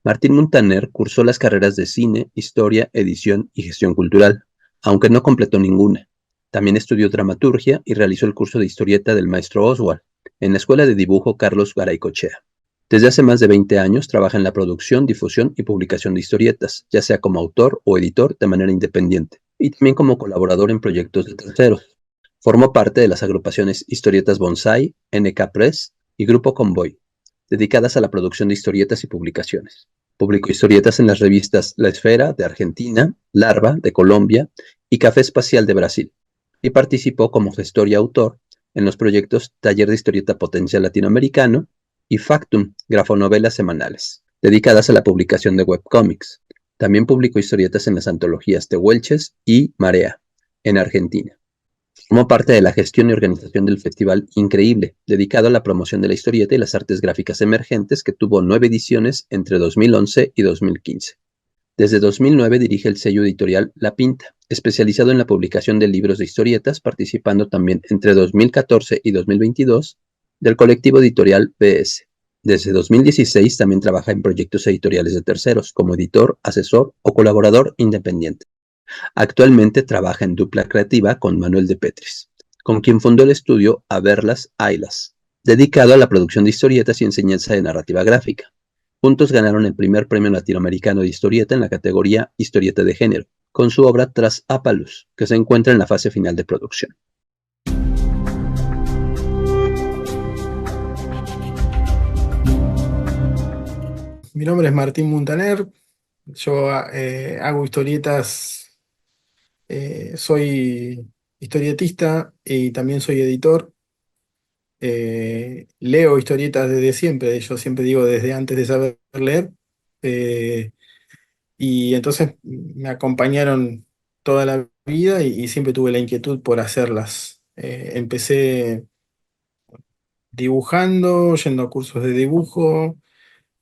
Martín Muntaner cursó las carreras de cine, historia, edición y gestión cultural, aunque no completó ninguna. También estudió dramaturgia y realizó el curso de historieta del maestro Oswald, en la Escuela de Dibujo Carlos Garaycochea. Desde hace más de 20 años trabaja en la producción, difusión y publicación de historietas, ya sea como autor o editor de manera independiente, y también como colaborador en proyectos de terceros. Formó parte de las agrupaciones Historietas Bonsai, NK Press y Grupo Convoy, dedicadas a la producción de historietas y publicaciones. Publicó historietas en las revistas La Esfera de Argentina, Larva de Colombia y Café Espacial de Brasil, y participó como gestor y autor en los proyectos Taller de Historieta Potencial Latinoamericano y Factum, grafonovelas semanales, dedicadas a la publicación de webcómics. También publicó historietas en las antologías Tehuelches y Marea, en Argentina. Formó parte de la gestión y organización del Festival Increíble, dedicado a la promoción de la historieta y las artes gráficas emergentes, que tuvo 9 ediciones entre 2011 y 2015. Desde 2009 dirige el sello editorial La Pinta, especializado en la publicación de libros de historietas, participando también entre 2014 y 2022 del colectivo editorial BS. Desde 2016 también trabaja en proyectos editoriales de terceros, como editor, asesor o colaborador independiente. Actualmente trabaja en dupla creativa con Manuel de Petris, con quien fundó el estudio Haberlas Haylas, dedicado a la producción de historietas y enseñanza de narrativa gráfica. Juntos ganaron el primer premio latinoamericano de historieta en la categoría Historieta de Género, con su obra Tras Apalus, que se encuentra en la fase final de producción. Mi nombre es Martín Muntaner, yo hago historietas, soy historietista y también soy editor. Leo historietas desde siempre, yo siempre digo desde antes de saber leer, eh, y entonces me acompañaron toda la vida y siempre tuve la inquietud por hacerlas. Empecé dibujando, yendo a cursos de dibujo,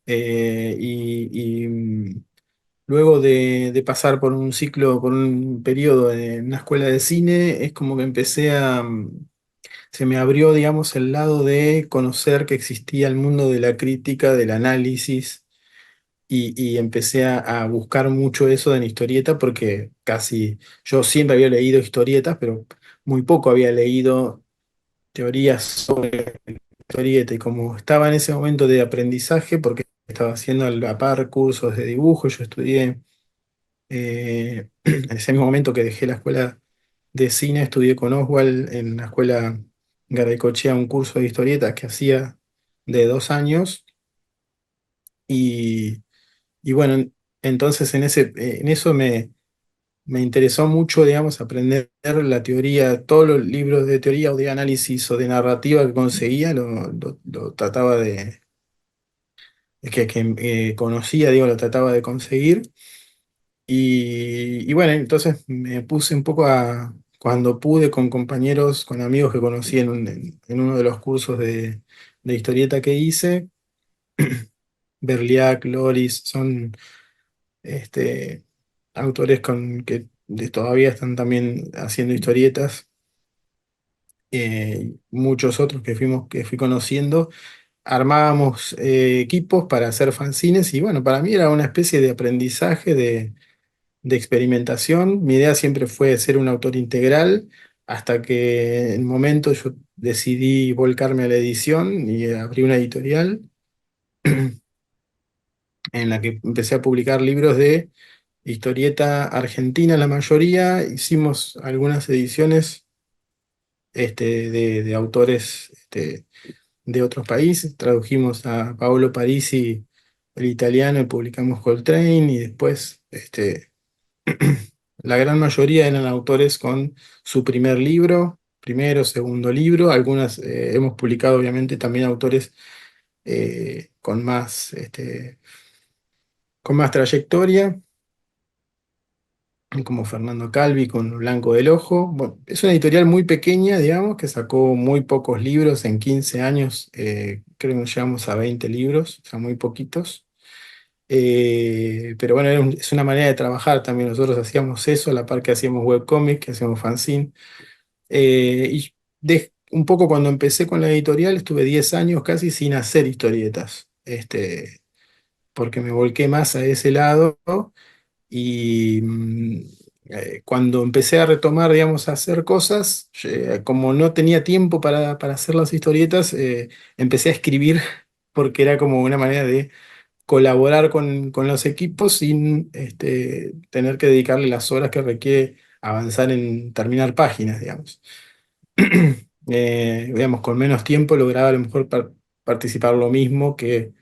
y luego de pasar por un ciclo, por un periodo en una escuela de cine, es como que se me abrió, digamos, el lado de conocer que existía el mundo de la crítica, del análisis, y empecé a buscar mucho eso en historieta, porque yo siempre había leído historietas, pero muy poco había leído teorías sobre historieta, y como estaba en ese momento de aprendizaje, porque estaba haciendo a la par cursos de dibujo, yo estudié. En ese mismo momento que dejé la escuela de cine, estudié con Oswald en la escuela Garaycochea un curso de historietas que hacía de 2 años. Y, y bueno, entonces en eso me interesó mucho, digamos, aprender la teoría, todos los libros de teoría o de análisis o de narrativa que conseguía, lo trataba que conocía, digo, lo trataba de conseguir. Y bueno, entonces me puse un poco cuando pude, con compañeros, con amigos que conocí en uno de los cursos de historieta que hice. Berliak, Loris, son este, autores que todavía están también haciendo historietas. Muchos otros que fui conociendo. Armábamos equipos para hacer fanzines, y bueno, para mí era una especie de aprendizaje de experimentación. Mi idea siempre fue ser un autor integral, hasta que en un momento yo decidí volcarme a la edición y abrí una editorial en la que empecé a publicar libros de historieta argentina, la mayoría. Hicimos algunas ediciones de autores de otros países. Tradujimos a Paolo Parisi, el italiano, y publicamos Coltrane, y después la gran mayoría eran autores con su primer libro, primero, segundo libro. Algunas hemos publicado obviamente también autores con más trayectoria, como Fernando Calvi con Blanco del Ojo. Bueno, es una editorial muy pequeña, digamos, que sacó muy pocos libros en 15 años. Creo que llegamos a 20 libros, o sea, muy poquitos. Pero bueno, es una manera de trabajar también. Nosotros hacíamos eso, a la par que hacíamos webcomics, que hacíamos fanzine. Un poco cuando empecé con la editorial, estuve 10 años casi sin hacer historietas. porque me volqué más a ese lado y cuando empecé a retomar, digamos, a hacer cosas, como no tenía tiempo para hacer las historietas, empecé a escribir porque era como una manera de colaborar con los equipos sin tener que dedicarle las horas que requiere avanzar en terminar páginas, digamos. Digamos, con menos tiempo lograba a lo mejor participar lo mismo que...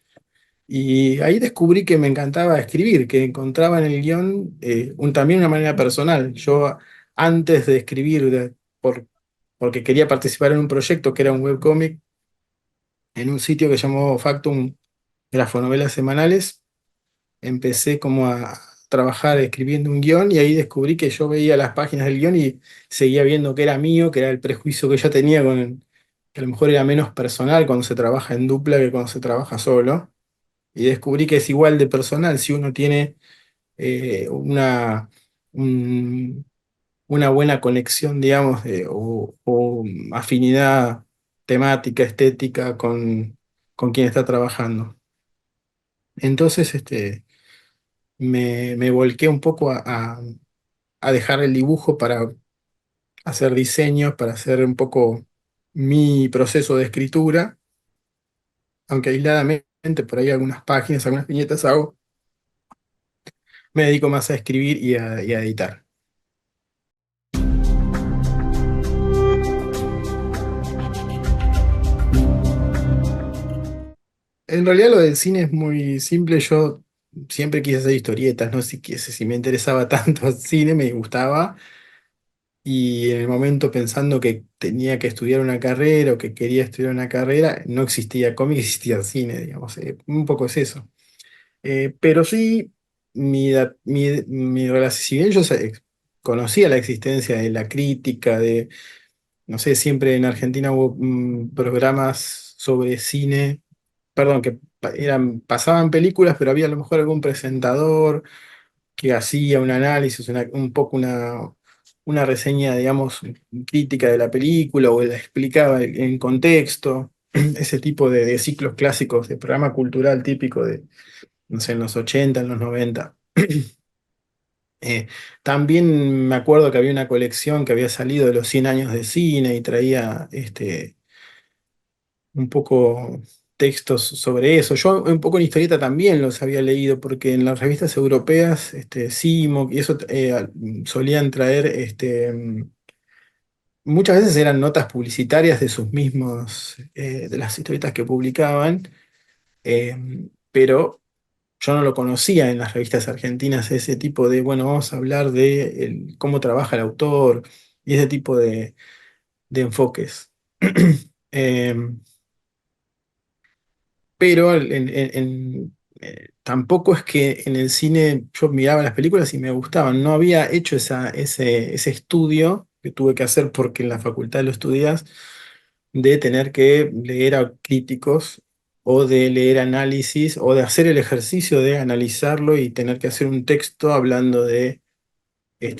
Y ahí descubrí que me encantaba escribir, que encontraba en el guión también una manera personal. Yo antes de escribir, porque quería participar en un proyecto que era un webcómic en un sitio que llamó Factum, grafonovelas semanales, empecé como a trabajar escribiendo un guión y ahí descubrí que yo veía las páginas del guión y seguía viendo que era mío, que era el prejuicio que yo tenía que a lo mejor era menos personal cuando se trabaja en dupla que cuando se trabaja solo. Y descubrí que es igual de personal si uno tiene un- una buena conexión, digamos, o afinidad temática, estética con quien está trabajando. Entonces, me volqué un poco a dejar el dibujo para hacer diseños, para hacer un poco mi proceso de escritura, aunque aisladamente por ahí algunas páginas, algunas viñetas hago, me dedico más a escribir y a editar. En realidad lo del cine es muy simple, yo siempre quise hacer historietas, no sé si me interesaba tanto el cine, me gustaba. Y en el momento pensando que tenía que estudiar una carrera o que quería estudiar una carrera, no existía cómic, existía cine, digamos. Un poco es eso. Pero sí, mi relación, si bien yo conocía la existencia de la crítica, no sé, siempre en Argentina hubo programas sobre cine, perdón, que pasaban películas, pero había a lo mejor algún presentador que hacía un análisis, un poco una reseña, digamos, crítica de la película o la explicaba en contexto, ese tipo de ciclos clásicos de programa cultural típico de, no sé, en los 80 en los 90. Eh, También me acuerdo que había una colección que había salido de los 100 años de cine y traía un poco textos sobre eso. Yo un poco en historieta también los había leído, porque en las revistas europeas, Simoc y eso solían traer, muchas veces eran notas publicitarias de sus mismos, de las historietas que publicaban, pero yo no lo conocía en las revistas argentinas, ese tipo de, bueno, vamos a hablar de cómo trabaja el autor y ese tipo de enfoques. Em, pero tampoco es que en el cine yo miraba las películas y me gustaban. No había hecho ese estudio que tuve que hacer porque en la facultad lo estudias, de tener que leer a críticos o de leer análisis o de hacer el ejercicio de analizarlo y tener que hacer un texto hablando de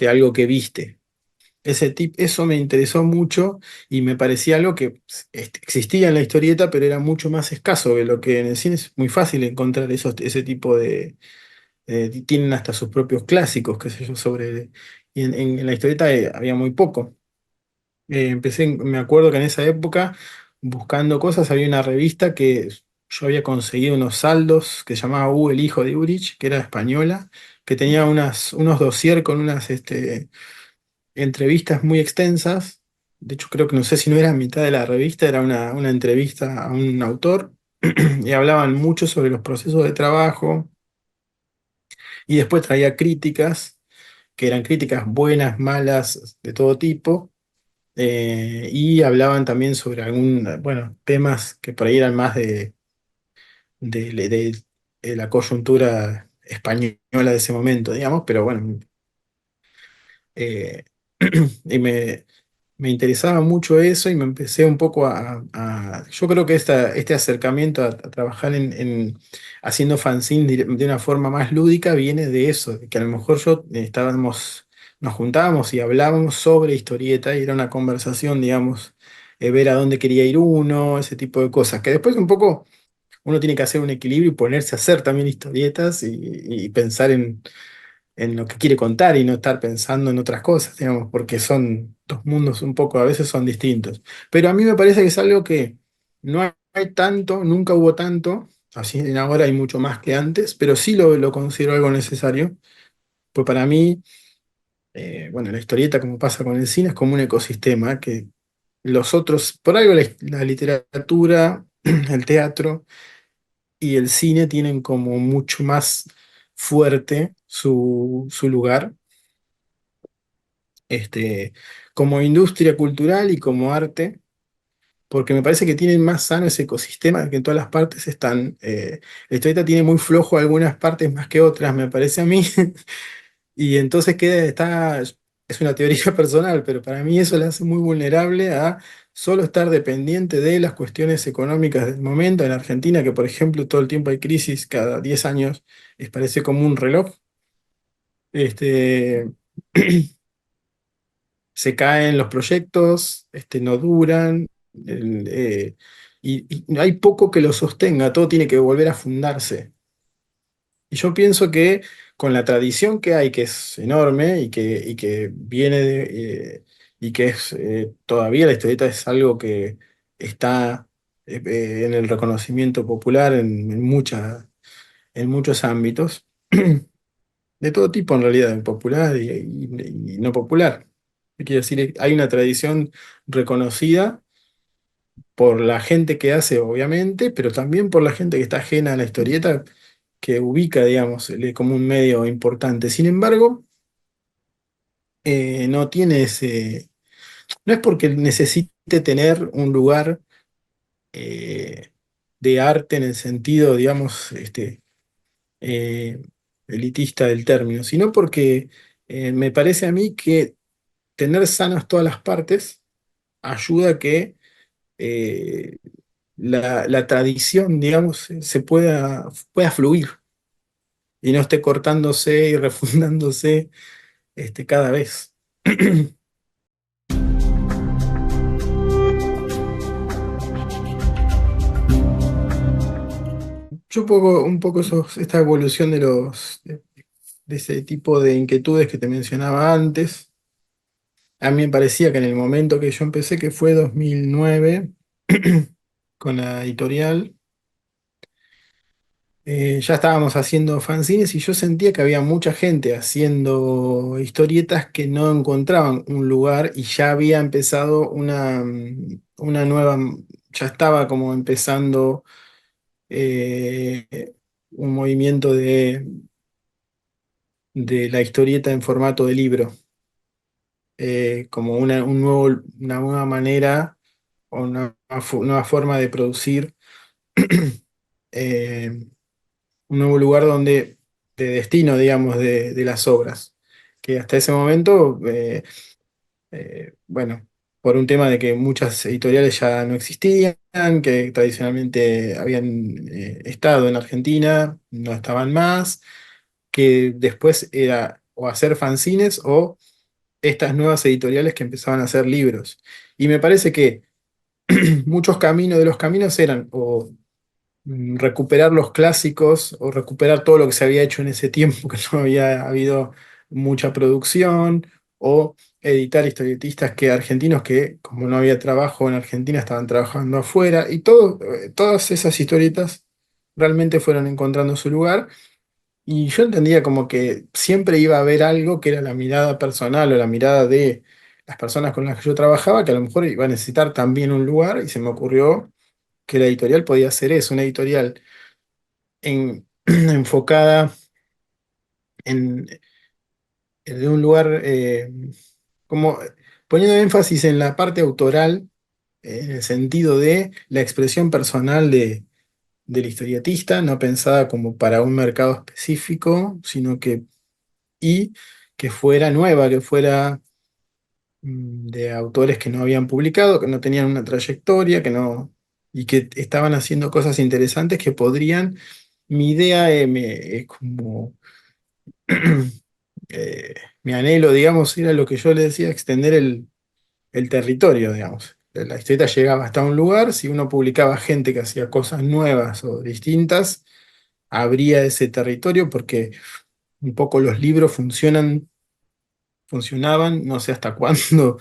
algo que viste. Eso me interesó mucho y me parecía algo que existía en la historieta, pero era mucho más escaso que lo que en el cine es muy fácil encontrar ese tipo tienen hasta sus propios clásicos, qué sé yo, sobre... Y en la historieta había muy poco. Me acuerdo que en esa época, buscando cosas, había una revista que yo había conseguido unos saldos que se llamaba el hijo de Urich, que era española, que tenía unos dossier con unas entrevistas muy extensas. De hecho, creo que no sé si no era mitad de la revista, era una entrevista a un autor y hablaban mucho sobre los procesos de trabajo y después traía críticas, que eran críticas buenas, malas, de todo tipo, y hablaban también sobre bueno, temas que por ahí eran más de la coyuntura española de ese momento, digamos, pero bueno, eh, y me interesaba mucho eso y me empecé un poco yo creo que este acercamiento a trabajar haciendo fanzine de una forma más lúdica viene de eso, de que a lo mejor nos juntábamos y hablábamos sobre historieta y era una conversación, digamos, ver a dónde quería ir uno, ese tipo de cosas, que después un poco uno tiene que hacer un equilibrio y ponerse a hacer también historietas y pensar en lo que quiere contar y no estar pensando en otras cosas, digamos, porque son dos mundos un poco, a veces son distintos. Pero a mí me parece que es algo que no hay tanto, nunca hubo tanto, así en ahora hay mucho más que antes, pero sí lo considero algo necesario, pues para mí, bueno, la historieta, como pasa con el cine, es como un ecosistema que los otros, por algo la literatura, el teatro y el cine tienen como mucho más fuerte su lugar, este, como industria cultural y como arte, porque me parece que tienen más sano ese ecosistema, que en todas las partes están. La historieta tiene muy flojo algunas partes más que otras, me parece a mí, y entonces es una teoría personal, pero para mí eso le hace muy vulnerable a solo estar dependiente de las cuestiones económicas del momento. En Argentina, que por ejemplo todo el tiempo hay crisis, cada 10 años, les parece como un reloj. Este, Se caen los proyectos, no duran, y hay poco que lo sostenga, todo tiene que volver a fundarse. Y yo pienso que con la tradición que hay, que es enorme y que viene y que es todavía la historieta es algo que está en el reconocimiento popular en muchos ámbitos, de todo tipo en realidad, popular y no popular. Quiero decir, hay una tradición reconocida por la gente que hace, obviamente, pero también por la gente que está ajena a la historieta, que ubica, digamos, como un medio importante. Sin embargo, no tiene ese. No es porque necesite tener un lugar eh, de arte en el sentido, digamos, eh, elitista del término, sino porque me parece a mí que tener sanas todas las partes ayuda a que eh, la tradición, digamos, se pueda fluir y no esté cortándose y refundándose cada vez. Yo un poco esta evolución de ese tipo de inquietudes que te mencionaba antes. A mí me parecía que en el momento que yo empecé, que fue 2009, con la editorial, ya estábamos haciendo fanzines y yo sentía que había mucha gente haciendo historietas que no encontraban un lugar y ya había empezado una nueva, ya estaba como empezando un movimiento de la historieta en formato de libro, como una nueva manera o nueva forma de producir. eh, un nuevo lugar de destino, digamos, de las obras, que hasta ese momento, bueno, por un tema de que muchas editoriales ya no existían, que tradicionalmente habían estado en Argentina, no estaban más, que después era o hacer fanzines o estas nuevas editoriales que empezaban a hacer libros. Y me parece que muchos caminos de los caminos eran o recuperar los clásicos o recuperar todo lo que se había hecho en ese tiempo, que no había habido mucha producción, o editar historietistas argentinos que, como no había trabajo en Argentina, estaban trabajando afuera, y todas esas historietas realmente fueron encontrando su lugar. Y yo entendía como que siempre iba a haber algo que era la mirada personal o la mirada de las personas con las que yo trabajaba, que a lo mejor iba a necesitar también un lugar, y se me ocurrió que la editorial podía ser eso, una editorial enfocada en, de un lugar como poniendo énfasis en la parte autoral, en el sentido de la expresión personal del historietista, no pensada como para un mercado específico, y que fuera nueva, que fuera de autores que no habían publicado, que no tenían una trayectoria, y que estaban haciendo cosas interesantes que podrían. Mi idea es como mi anhelo, digamos, era lo que yo le decía, extender el territorio, digamos. la historieta llegaba hasta un lugar, si uno publicaba gente que hacía cosas nuevas o distintas, abría ese territorio porque un poco los libros funcionaban, no sé hasta cuándo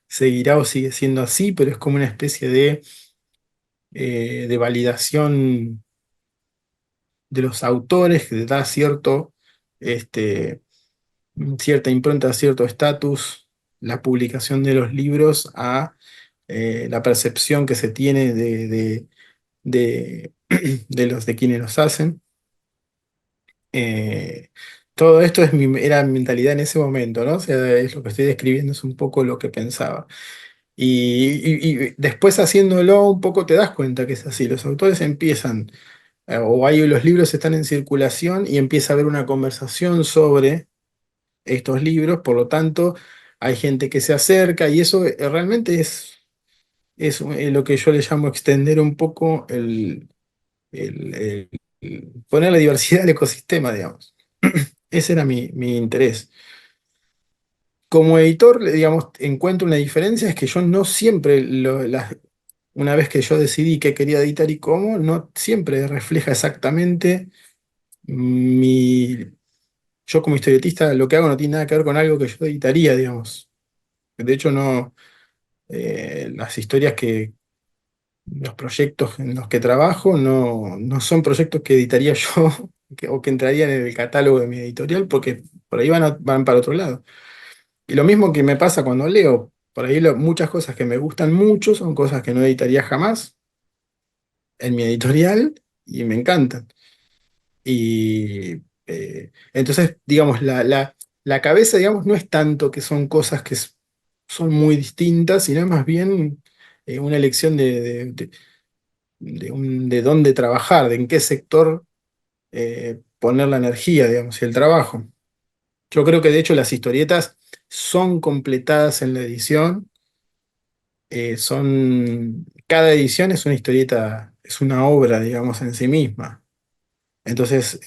seguirá o sigue siendo así, pero es como una especie de validación de los autores que da este, cierta impronta, cierto estatus, la publicación de los libros a la percepción que se tiene de, de los de quienes los hacen. Eh, Todo esto era mi mentalidad en ese momento, ¿no? O sea, es lo que estoy describiendo, es un poco lo que pensaba. Y después haciéndolo un poco te das cuenta que es así. Los autores empiezan, o ahí los libros están en circulación y empieza a haber una conversación sobre estos libros, por lo tanto, hay gente que se acerca y eso realmente es lo que yo le llamo extender un poco poner la diversidad al ecosistema, digamos. Ese era mi interés. Como editor, digamos, encuentro una diferencia, es que yo no siempre, una vez que yo decidí qué quería editar y cómo, no siempre refleja exactamente mi... Yo como historietista lo que hago no tiene nada que ver con algo que yo editaría, digamos. De hecho, no, las historias los proyectos en los que trabajo no son proyectos que editaría yo o que entrarían en el catálogo de mi editorial porque por ahí van para otro lado. Y lo mismo que me pasa cuando leo, por ahí muchas cosas que me gustan mucho son cosas que no editaría jamás en mi editorial y me encantan. Y entonces, digamos, la cabeza, digamos, no es tanto que son cosas que son muy distintas, sino es más bien una elección de dónde trabajar, de en qué sector poner la energía, digamos, y el trabajo. Yo creo que de hecho las historietas son completadas en la edición, cada edición es una historieta, es una obra, digamos, en sí misma. Entonces,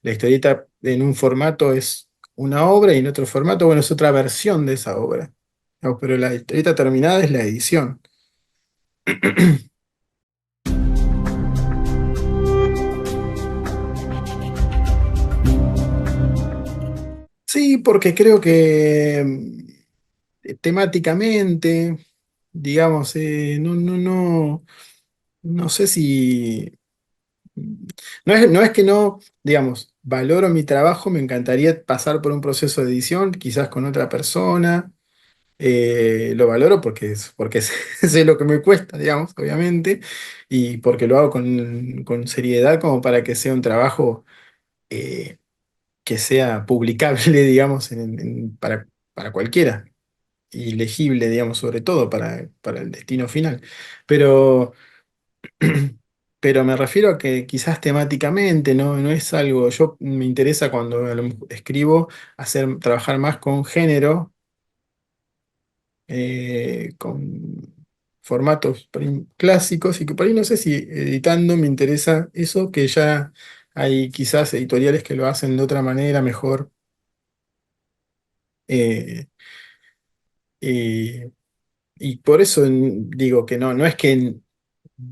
la historieta en un formato es una obra y en otro formato, bueno, es otra versión de esa obra. No, pero la historieta terminada es la edición. Sí, porque creo que temáticamente, digamos, no sé si, no es que no, digamos, valoro mi trabajo, me encantaría pasar por un proceso de edición, quizás con otra persona, lo valoro porque sé lo que me cuesta, digamos, obviamente, y porque lo hago con seriedad como para que sea un trabajo eh, que sea publicable, digamos, para cualquiera. Y legible, digamos, sobre todo para el destino final. Pero, pero me refiero a que quizás temáticamente no es algo, yo me interesa cuando escribo trabajar más con género, con formatos por ahí clásicos y que por ahí no sé si editando me interesa eso, que ya hay quizás editoriales que lo hacen de otra manera mejor. eh, y, y por eso digo que no es que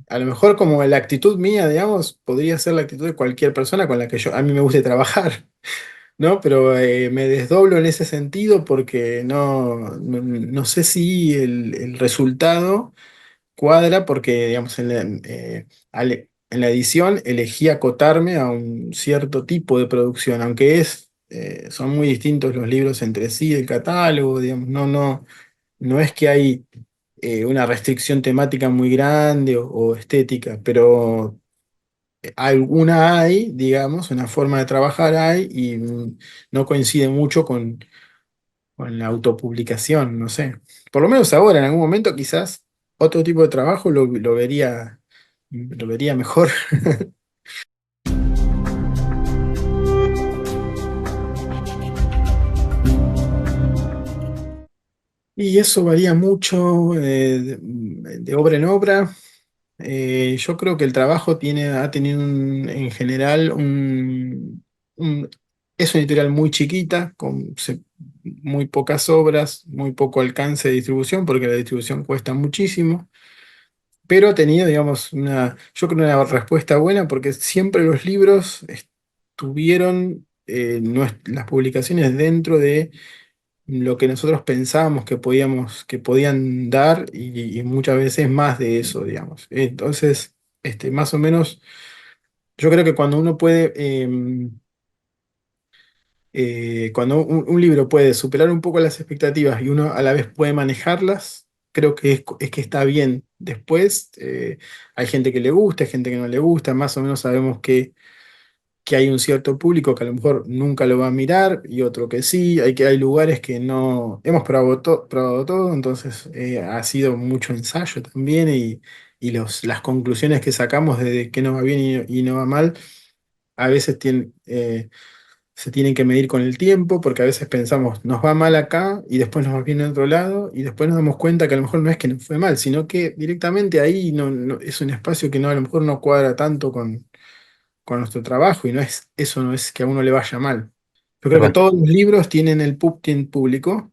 a lo mejor como la actitud mía, digamos, podría ser la actitud de cualquier persona con la que a mí me guste trabajar, ¿no? Pero me desdoblo en ese sentido porque no sé si el resultado cuadra porque, digamos, en la edición elegí acotarme a un cierto tipo de producción, aunque son muy distintos los libros entre sí, el catálogo, digamos, no es que hay una restricción temática muy grande o estética, pero alguna hay, digamos, una forma de trabajar hay y no coincide mucho con la autopublicación, no sé. Por lo menos ahora, en algún momento, quizás otro tipo de trabajo lo vería mejor. Y eso varía mucho de obra en obra. Yo creo que el trabajo ha tenido en general un Es una editorial muy chiquita, con muy pocas obras, muy poco alcance de distribución, porque la distribución cuesta muchísimo, pero ha tenido, digamos, yo creo una respuesta buena, porque siempre los libros tuvieron las publicaciones dentro de lo que nosotros pensábamos que podían dar, y muchas veces más de eso, digamos. Entonces, más o menos, yo creo que cuando uno puede, cuando un libro puede superar un poco las expectativas y uno a la vez puede manejarlas, creo que es que está bien. Después, hay gente que le gusta, hay gente que no le gusta, más o menos sabemos que hay un cierto público que a lo mejor nunca lo va a mirar y otro que sí, hay lugares que no, hemos probado todo, entonces ha sido mucho ensayo también, y las conclusiones que sacamos de qué nos va bien y no va mal, a veces se tienen que medir con el tiempo, porque a veces pensamos, nos va mal acá y después nos va bien en otro lado, y después nos damos cuenta que a lo mejor no es que nos fue mal, sino que directamente ahí es un espacio que no, a lo mejor no cuadra tanto con nuestro trabajo, y eso no es que a uno le vaya mal. Yo creo que Perdón, todos los libros tienen público,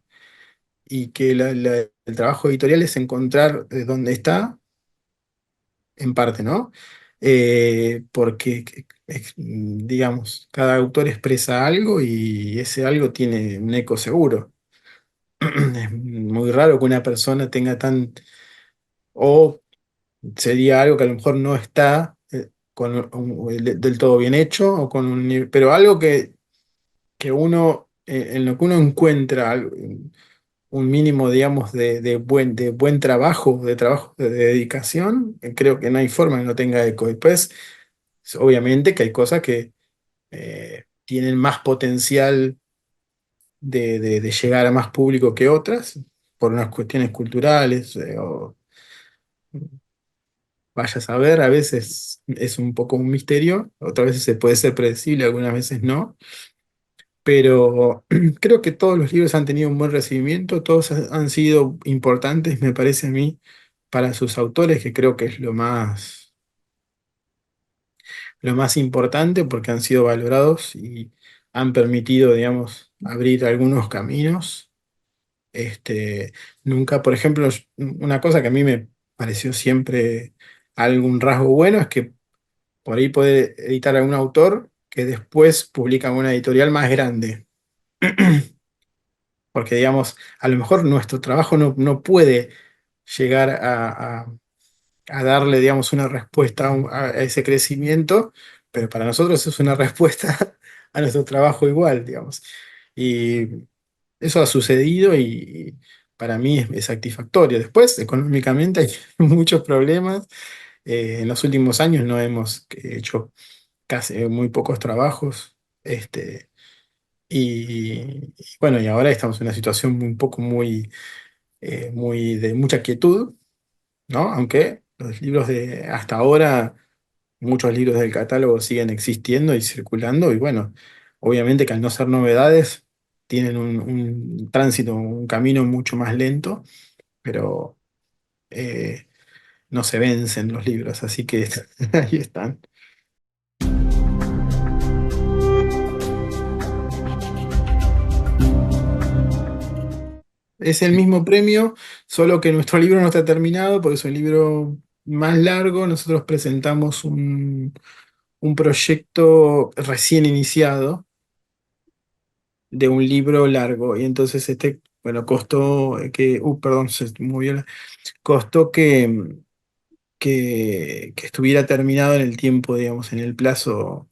y que el trabajo editorial es encontrar dónde está, en parte, ¿no? Porque, digamos, cada autor expresa algo y ese algo tiene un eco seguro. Es muy raro que una persona tenga o sería algo que a lo mejor no está del todo bien hecho, o pero algo que uno, en lo que uno encuentra un mínimo, digamos, de buen trabajo, de dedicación, creo que no hay forma que no tenga eco. Después, obviamente que hay cosas que tienen más potencial de llegar a más público que otras, por unas cuestiones culturales, o vaya a saber, a veces es un poco un misterio, otras veces se puede ser predecible, algunas veces no. Pero creo que todos los libros han tenido un buen recibimiento, todos han sido importantes, me parece a mí, para sus autores, que creo que es lo más importante, porque han sido valorados y han permitido, digamos, abrir algunos caminos. Nunca, por ejemplo, una cosa que a mí me pareció siempre algún rasgo bueno es que por ahí puede editar a un autor que después publica en una editorial más grande. Porque, digamos, a lo mejor nuestro trabajo no puede llegar a darle, digamos, una respuesta a ese crecimiento, pero para nosotros es una respuesta a nuestro trabajo igual, digamos. Y eso ha sucedido, y para mí es satisfactorio. Después, económicamente hay muchos problemas. En los últimos años no hemos hecho casi muy pocos trabajos. Y bueno, y ahora estamos en una situación un poco muy de mucha quietud, ¿no? Aunque los libros de hasta ahora, muchos libros del catálogo siguen existiendo y circulando, y bueno, obviamente que al no ser novedades, tienen un tránsito, un camino mucho más lento, pero eh, no se vencen los libros, así que ahí están. Es el mismo premio, solo que nuestro libro no está terminado, porque es un libro más largo. Nosotros presentamos un proyecto recién iniciado de un libro largo, y entonces bueno, costó perdón, se movió costó que estuviera terminado en el tiempo, digamos, en el plazo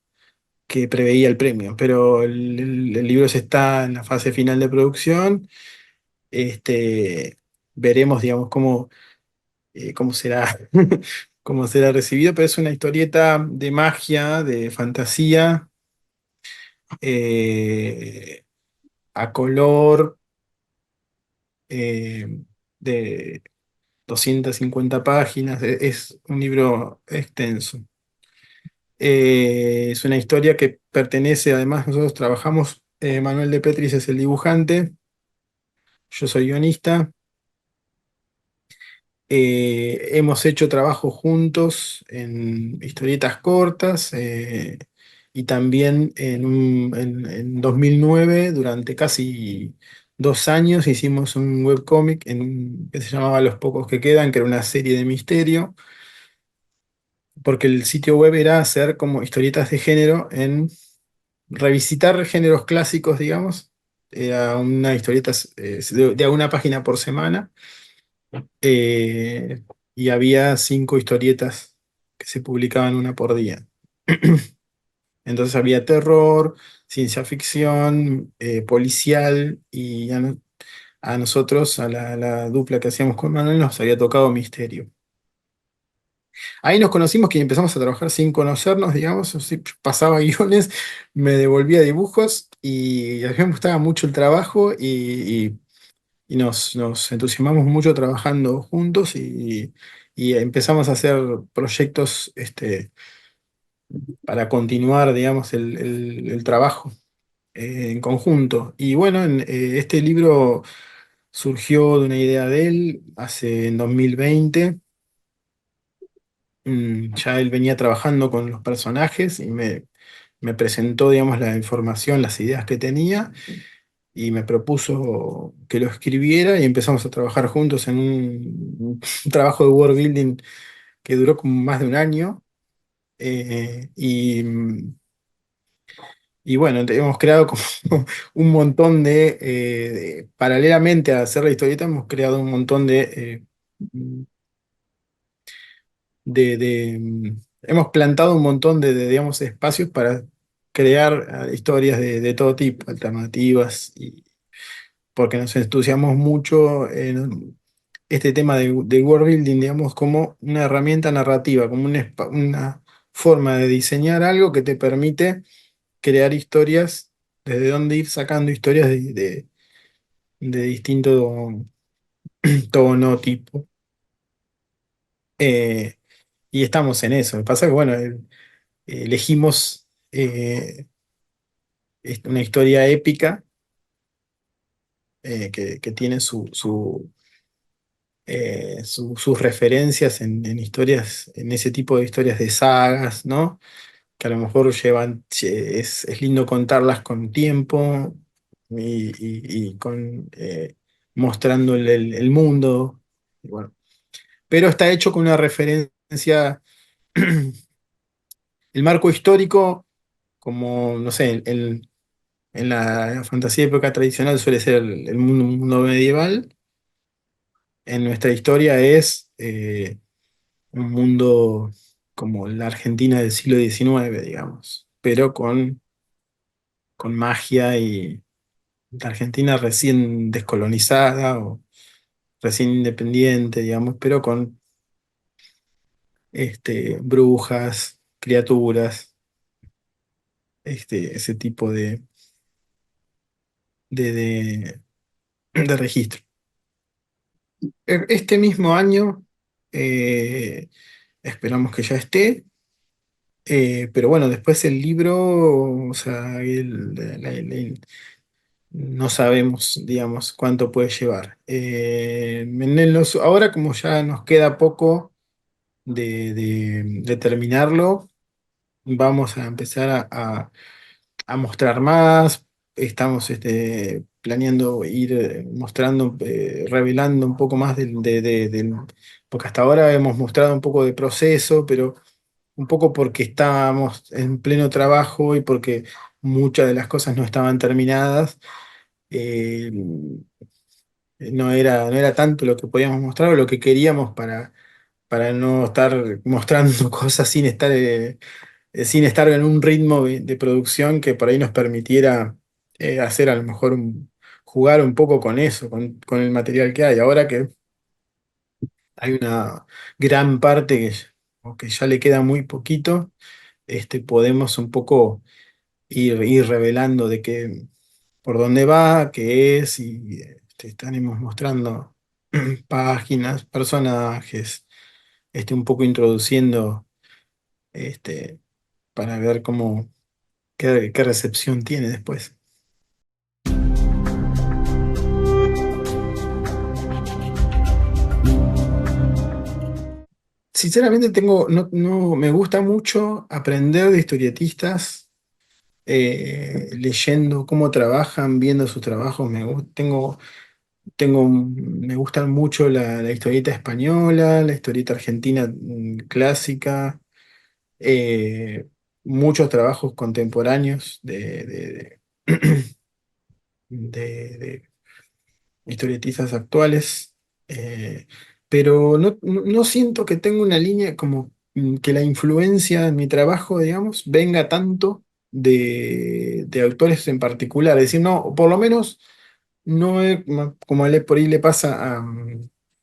que preveía el premio, pero el libro se está en la fase final de producción. Este, Veremos, digamos, cómo será, cómo será recibido, pero es una historieta de magia, de fantasía, eh, a color, eh, de 250 páginas. Es un libro extenso. Es una historia que pertenece, además nosotros trabajamos, Manuel de Petris es el dibujante, yo soy guionista. Hemos hecho trabajo juntos en historietas cortas. y también en 2009, durante casi 2 años, hicimos un webcómic que se llamaba Los Pocos que Quedan, que era una serie de misterio, porque el sitio web era hacer como historietas de género en revisitar géneros clásicos, digamos. Era una historieta de una página por semana, eh, y había 5 historietas que se publicaban una por día. Entonces había terror, ciencia ficción, policial, y a nosotros, a la dupla que hacíamos con Manuel, nos había tocado misterio. Ahí nos conocimos, que empezamos a trabajar sin conocernos, digamos. Así, pasaba guiones, me devolvía dibujos y a mí me gustaba mucho el trabajo, y nos entusiasmamos mucho trabajando juntos, y empezamos a hacer proyectos, para continuar, digamos, el trabajo en conjunto. Y bueno, este libro surgió de una idea de él en 2020. Ya él venía trabajando con los personajes y me presentó, digamos, la información, las ideas que tenía, y me propuso que lo escribiera, y empezamos a trabajar juntos en un trabajo de world building que duró como más de un año. Y bueno, hemos creado como un montón paralelamente a hacer la historieta, hemos creado un montón hemos plantado un montón digamos, espacios para crear historias de todo tipo, alternativas, porque nos entusiasmamos mucho en este tema del world building, digamos, como una herramienta narrativa, como una forma de diseñar algo que te permite crear historias, desde donde ir sacando historias de distinto tono, tipo. Eh, y estamos en eso. Lo que pasa es que, bueno, elegimos una historia épica, que tiene sus referencias en historias, en ese tipo de historias de sagas, ¿no? Que a lo mejor es lindo contarlas con tiempo, y mostrando el mundo. Y bueno, pero está hecho con una referencia, el marco histórico, como, no sé, en la fantasía de época tradicional suele ser el mundo medieval. En nuestra historia es un mundo como la Argentina del siglo XIX, digamos, pero con magia, y la Argentina recién descolonizada o recién independiente, digamos, pero con brujas, criaturas, ese tipo de, de- de registro. Este mismo año, eh, esperamos que ya esté, pero bueno, después el libro, o sea, no sabemos, digamos, cuánto puede llevar. Ahora, como ya nos queda poco de terminarlo, vamos a empezar a mostrar más. Estamos planeando ir mostrando, revelando un poco más porque hasta ahora hemos mostrado un poco de proceso, pero un poco porque estábamos en pleno trabajo y porque muchas de las cosas no estaban terminadas. eh, no era tanto lo que podíamos mostrar o lo que queríamos, para no estar mostrando cosas sin estar en un ritmo de producción que por ahí nos permitiera hacer, a lo mejor, jugar un poco con eso, con el material que hay. Ahora que hay una gran parte o que ya le queda muy poquito, podemos un poco ir revelando por dónde va, qué es, y estaremos mostrando páginas, personajes, un poco introduciendo, este, para ver qué recepción tiene después. Sinceramente no me gusta mucho aprender de historietistas leyendo cómo trabajan, viendo sus trabajos. Me gustan mucho la historieta española, la historieta argentina clásica, eh, muchos trabajos contemporáneos de historietistas actuales, eh, pero no siento que tenga una línea como que la influencia en mi trabajo, digamos, venga tanto de autores en particular. Es decir, no, por lo menos no como por ahí le pasa a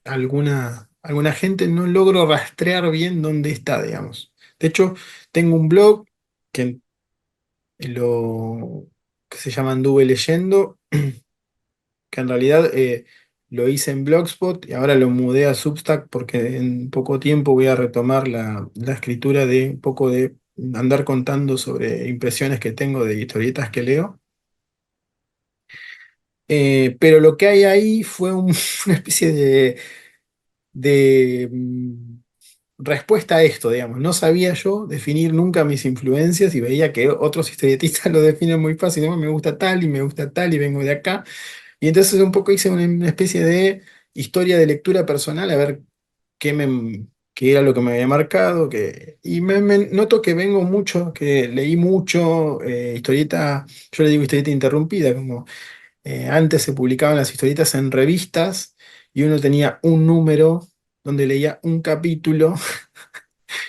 alguna gente, no logro rastrear bien dónde está, digamos. De hecho, tengo un blog que, lo, que se llama Anduve Leyendo, que en realidad lo hice en Blogspot y ahora lo mudé a Substack porque en poco tiempo voy a retomar la escritura de un poco de andar contando sobre impresiones que tengo de historietas que leo. Pero lo que hay ahí fue una especie de respuesta a esto, digamos. No sabía yo definir nunca mis influencias y veía que otros historietistas lo definen muy fácil. ¿No? Me gusta tal y me gusta tal y vengo de acá. Y entonces un poco hice una especie de historia de lectura personal, a ver qué era lo que me había marcado. Y me noto que vengo mucho, que leí mucho, historieta, yo le digo historieta interrumpida, como antes se publicaban las historietas en revistas y uno tenía un número donde leía un capítulo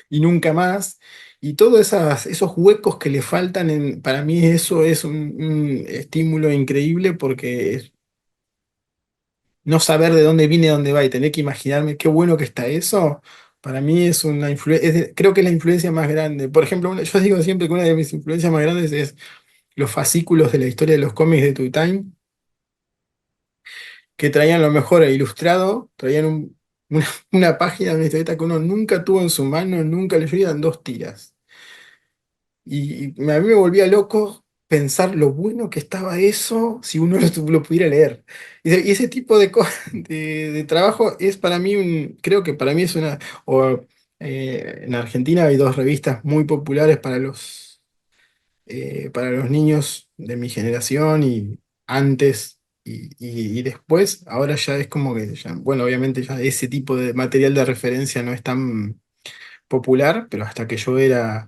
y nunca más. Y todos esos huecos que le faltan, para mí eso es un estímulo increíble porque no saber de dónde viene, dónde va y tener que imaginarme qué bueno que está eso, para mí es una influencia, creo que es la influencia más grande. Por ejemplo, yo digo siempre que una de mis influencias más grandes es los fascículos de la historia de los cómics de Toy Time, que traían lo mejor ilustrado, traían una página de una historieta que uno nunca tuvo en su mano, nunca leyó, y eran dos tiras. Y a mí me volvía loco pensar lo bueno que estaba eso si uno lo pudiera leer. Y ese tipo de trabajo es para mí creo que para mí es en Argentina hay dos revistas muy populares para los niños de mi generación y antes y después. Ahora ya es como que, bueno, obviamente ya ese tipo de material de referencia no es tan popular, pero hasta que yo era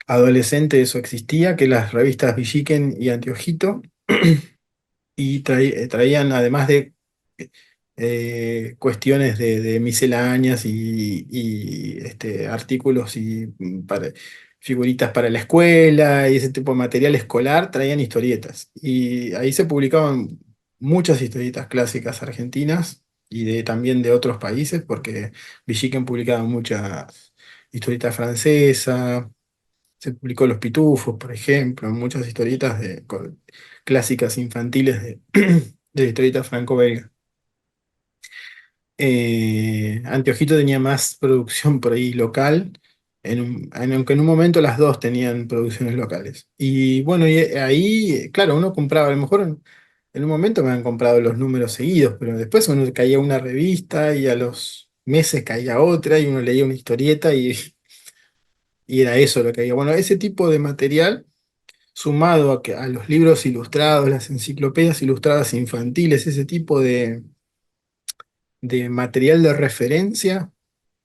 adolescente eso existía, que las revistas Villiquen y Antiojito, y traían además de cuestiones de misceláneas artículos y figuritas para la escuela y ese tipo de material escolar, traían historietas. Y ahí se publicaban muchas historietas clásicas argentinas y también de otros países, porque Villiquen publicaba muchas historietas francesas. Se publicó Los Pitufos, por ejemplo, muchas historietas clásicas infantiles de historietas franco-belga. Anteojito tenía más producción por ahí local, aunque en un momento las dos tenían producciones locales. Y bueno, y ahí, claro, uno compraba, a lo mejor en un momento me han comprado los números seguidos, pero después uno caía una revista y a los meses caía otra y uno leía una historieta y era eso lo que había. Bueno, ese tipo de material sumado a los libros ilustrados, las enciclopedias ilustradas infantiles, ese tipo de material de referencia,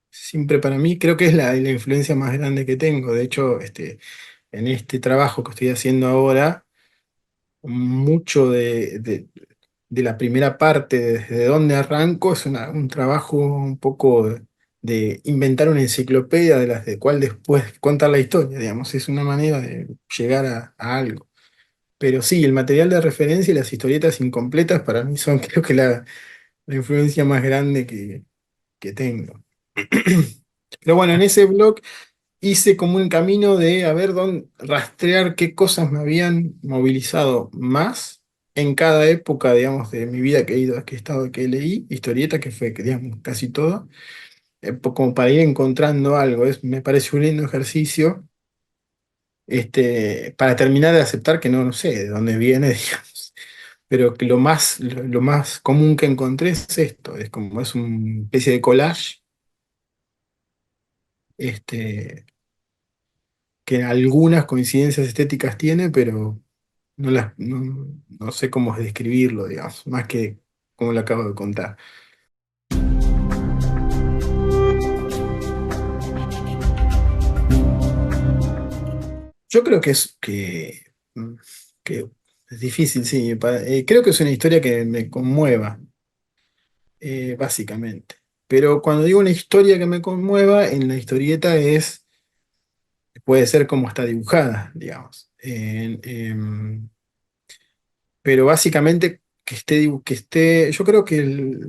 siempre para mí creo que es la influencia más grande que tengo. De hecho, en este trabajo que estoy haciendo ahora, mucho de la primera parte, desde donde arranco, es un trabajo un poco de inventar una enciclopedia de las de cual después contar la historia, digamos, es una manera de llegar a algo. Pero sí, el material de referencia y las historietas incompletas para mí son creo que la influencia más grande que tengo. Pero bueno, en ese blog hice como un camino de a ver dónde rastrear qué cosas me habían movilizado más en cada época, digamos, de mi vida que leí, historieta, que fue, que, digamos, casi todo, como para ir encontrando algo. Me parece un lindo ejercicio, para terminar de aceptar que no sé de dónde viene, digamos. Pero que lo más común que encontré es esto, es como es una especie de collage, este, que algunas coincidencias estéticas tiene, pero no sé cómo describirlo, digamos, más que como lo acabo de contar. Yo creo que es difícil, sí. Creo que es una historia que me conmueva, básicamente. Pero cuando digo una historia que me conmueva, en la historieta puede ser como está dibujada, digamos. Pero básicamente yo creo que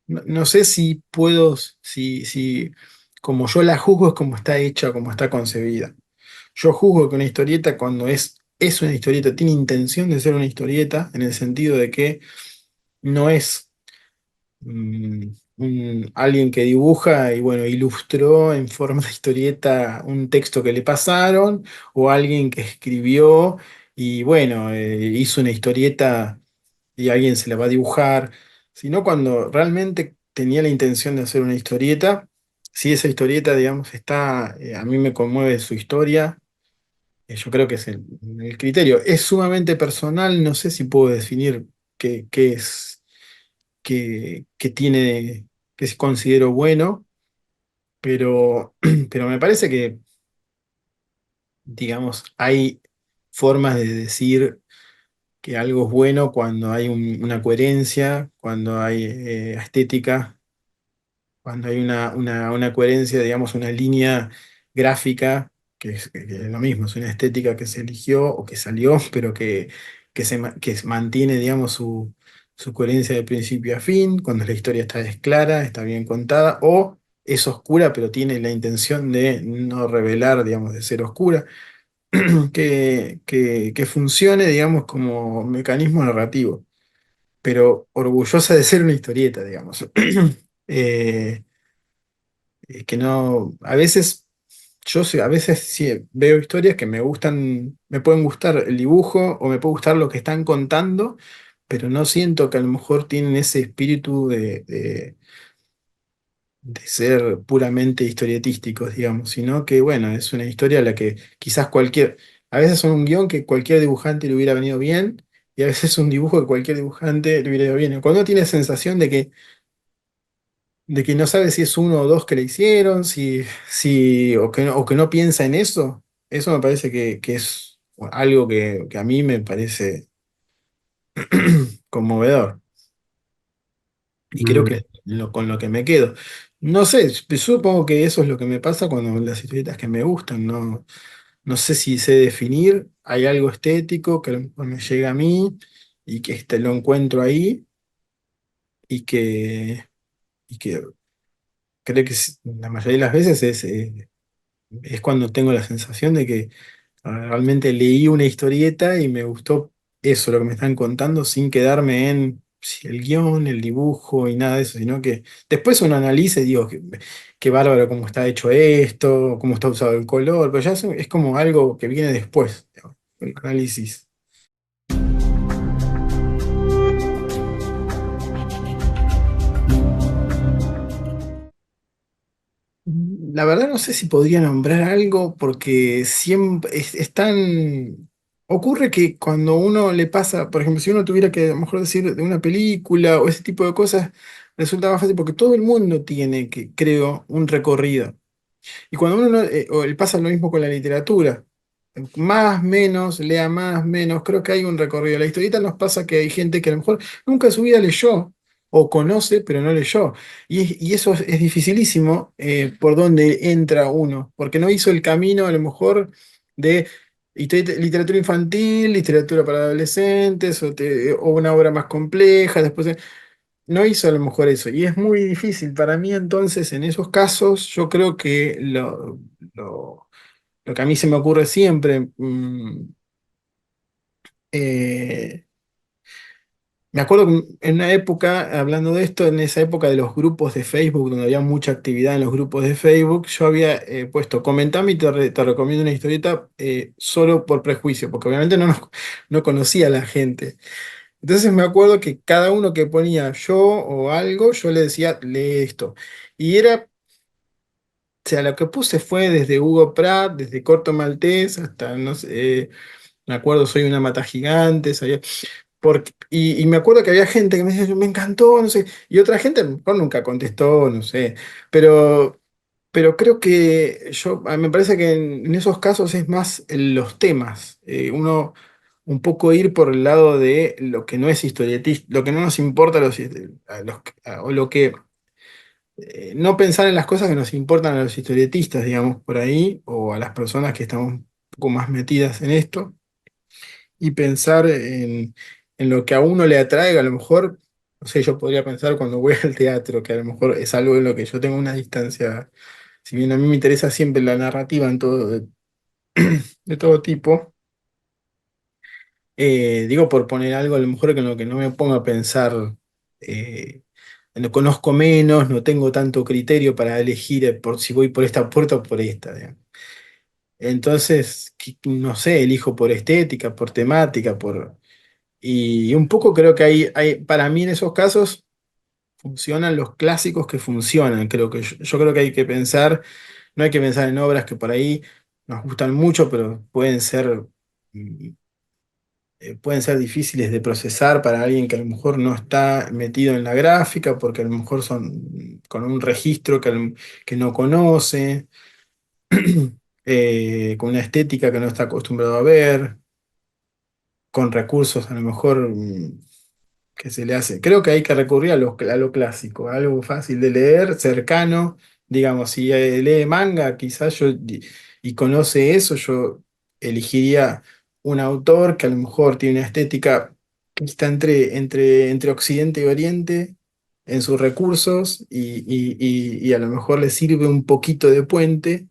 no sé si puedo, si como yo la juzgo es como está hecha, como está concebida. Yo juzgo que una historieta cuando es una historieta, tiene intención de ser una historieta, en el sentido de que no es alguien que dibuja y bueno, ilustró en forma de historieta un texto que le pasaron, o alguien que escribió y bueno, hizo una historieta y alguien se la va a dibujar, sino cuando realmente tenía la intención de hacer una historieta. Si esa historieta, digamos, a mí me conmueve su historia. Yo creo que es el criterio. Es sumamente personal, no sé si puedo definir qué es, qué tiene, qué considero bueno, pero, pero me parece que, digamos, hay formas de decir que algo es bueno cuando hay una coherencia, cuando hay estética, cuando hay una coherencia, digamos, una línea gráfica, que es lo mismo, es una estética que se eligió o que salió, pero que mantiene, digamos, su coherencia de principio a fin, cuando la historia está clara, está bien contada, o es oscura, pero tiene la intención de no revelar, digamos, de ser oscura, que funcione, digamos, como mecanismo narrativo, pero orgullosa de ser una historieta, digamos. Eh, que no, a veces, a veces sí veo historias que me gustan, me pueden gustar el dibujo o me puede gustar lo que están contando, pero no siento que a lo mejor tienen ese espíritu de ser puramente historietísticos, digamos, sino que, bueno, es una historia a la que quizás a veces son un guión que cualquier dibujante le hubiera venido bien, y a veces es un dibujo que cualquier dibujante le hubiera ido bien. Cuando uno tiene sensación de que no sabe si es uno o dos que le hicieron, o que no piensa en eso, eso me parece que es algo que a mí me parece conmovedor. Y creo Mm, que con lo que me quedo. No sé, supongo que eso es lo que me pasa cuando las historietas que me gustan, no sé si sé definir, hay algo estético que a lo mejor me llega a mí y que lo encuentro ahí y que creo que la mayoría de las veces es cuando tengo la sensación de que realmente leí una historieta y me gustó eso, lo que me están contando, sin quedarme en si el guión, el dibujo y nada de eso, sino que después uno analiza y digo, qué bárbaro cómo está hecho esto, cómo está usado el color, pero ya es como algo que viene después, digamos, el análisis. La verdad no sé si podría nombrar algo porque siempre es tan... Ocurre que cuando uno le pasa, por ejemplo, si uno tuviera que a lo mejor decir de una película o ese tipo de cosas, resulta más fácil porque todo el mundo tiene, creo, un recorrido. Y cuando uno no, o le pasa lo mismo con la literatura, más, menos, lea más, menos, creo que hay un recorrido. La historieta nos pasa que hay gente que a lo mejor nunca en su vida leyó o conoce, pero no leyó. Y eso es dificilísimo por donde entra uno, porque no hizo el camino a lo mejor de literatura infantil, literatura para adolescentes, o una obra más compleja, después... No hizo a lo mejor eso, y es muy difícil para mí entonces en esos casos, yo creo que lo que a mí se me ocurre siempre, eh, me acuerdo que en una época, hablando de esto, en esa época de los grupos de Facebook, donde había mucha actividad en los grupos de Facebook, yo había puesto, comentame y te recomiendo una historieta solo por prejuicio, porque obviamente no conocía a la gente. Entonces me acuerdo que cada uno que ponía yo o algo, yo le decía, lee esto. Y era sea, lo que puse fue desde Hugo Pratt, desde Corto Maltés, hasta, no sé, me acuerdo, Soy una mata gigante, y me acuerdo que había gente que me decía, me encantó, no sé, y otra gente a lo mejor nunca contestó, no sé, pero, pero creo que me parece que en esos casos es más en los temas, uno un poco ir por el lado de lo que no es historietista, lo que no nos importa o lo que, no pensar en las cosas que nos importan a los historietistas, digamos, por ahí, o a las personas que estamos un poco más metidas en esto y pensar en lo que a uno le atraiga. A lo mejor, no sé, yo podría pensar cuando voy al teatro, que a lo mejor es algo en lo que yo tengo una distancia, si bien a mí me interesa siempre la narrativa de todo tipo, digo por poner algo, a lo mejor que en lo que no me ponga a pensar, eh, lo conozco menos, no tengo tanto criterio para elegir por si voy por esta puerta o por esta, digamos. Entonces, no sé, elijo por estética, por temática, y un poco creo que para mí en esos casos funcionan los clásicos que funcionan. Creo que yo creo que hay que pensar, no hay que pensar en obras que por ahí nos gustan mucho, pero mm, pueden ser difíciles de procesar para alguien que a lo mejor no está metido en la gráfica, porque a lo mejor son con un registro que no conoce, con una estética que no está acostumbrado a ver, con recursos a lo mejor que se le hace. Creo que hay que recurrir a lo clásico, a algo fácil de leer, cercano. Digamos, si lee manga, quizás y conoce eso, yo elegiría un autor que a lo mejor tiene una estética que está entre Occidente y Oriente en sus recursos y a lo mejor le sirve un poquito de puente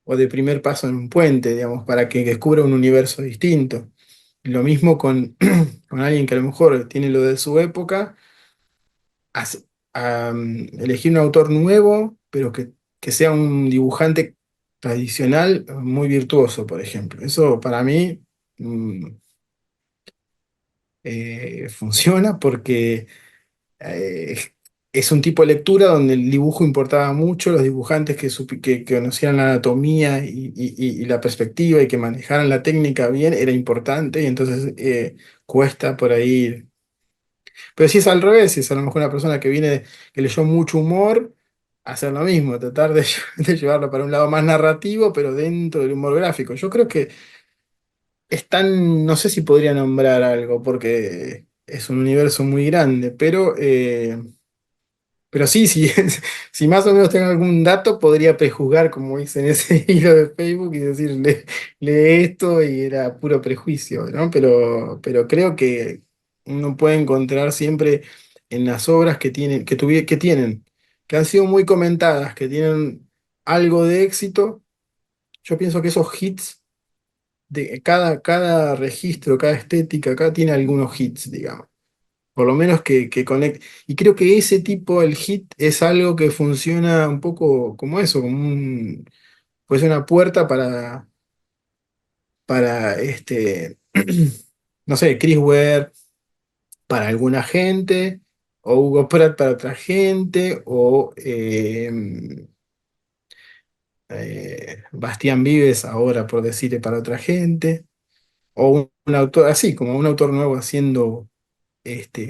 o de primer paso en un puente, digamos, para que descubra un universo distinto. Lo mismo con alguien que a lo mejor tiene lo de su época, elegir un autor nuevo, pero que sea un dibujante tradicional muy virtuoso, por ejemplo. Eso para mí funciona porque eh, es un tipo de lectura donde el dibujo importaba mucho, los dibujantes que conocían la anatomía y la perspectiva y que manejaran la técnica bien era importante y entonces cuesta por ahí. Pero si es al revés, si es a lo mejor una persona que leyó mucho humor, hacer lo mismo, tratar de llevarlo para un lado más narrativo, pero dentro del humor gráfico. Yo creo que no sé si podría nombrar algo, porque es un universo muy grande, pero sí, si más o menos tengo algún dato, podría prejuzgar, como hice en ese hilo de Facebook, y decirle, lee esto y era puro prejuicio, ¿no? Pero creo que uno puede encontrar siempre en las obras que han sido muy comentadas, que tienen algo de éxito. Yo pienso que esos hits de cada registro, cada estética, acá tiene algunos hits, digamos. Por lo menos que conecte. Y creo que ese tipo, el hit, es algo que funciona un poco como eso, pues una puerta para no sé, Chris Ware para alguna gente, o Hugo Pratt para otra gente, o Bastián Vives ahora, por decirle, para otra gente, o un autor, así, como un autor nuevo haciendo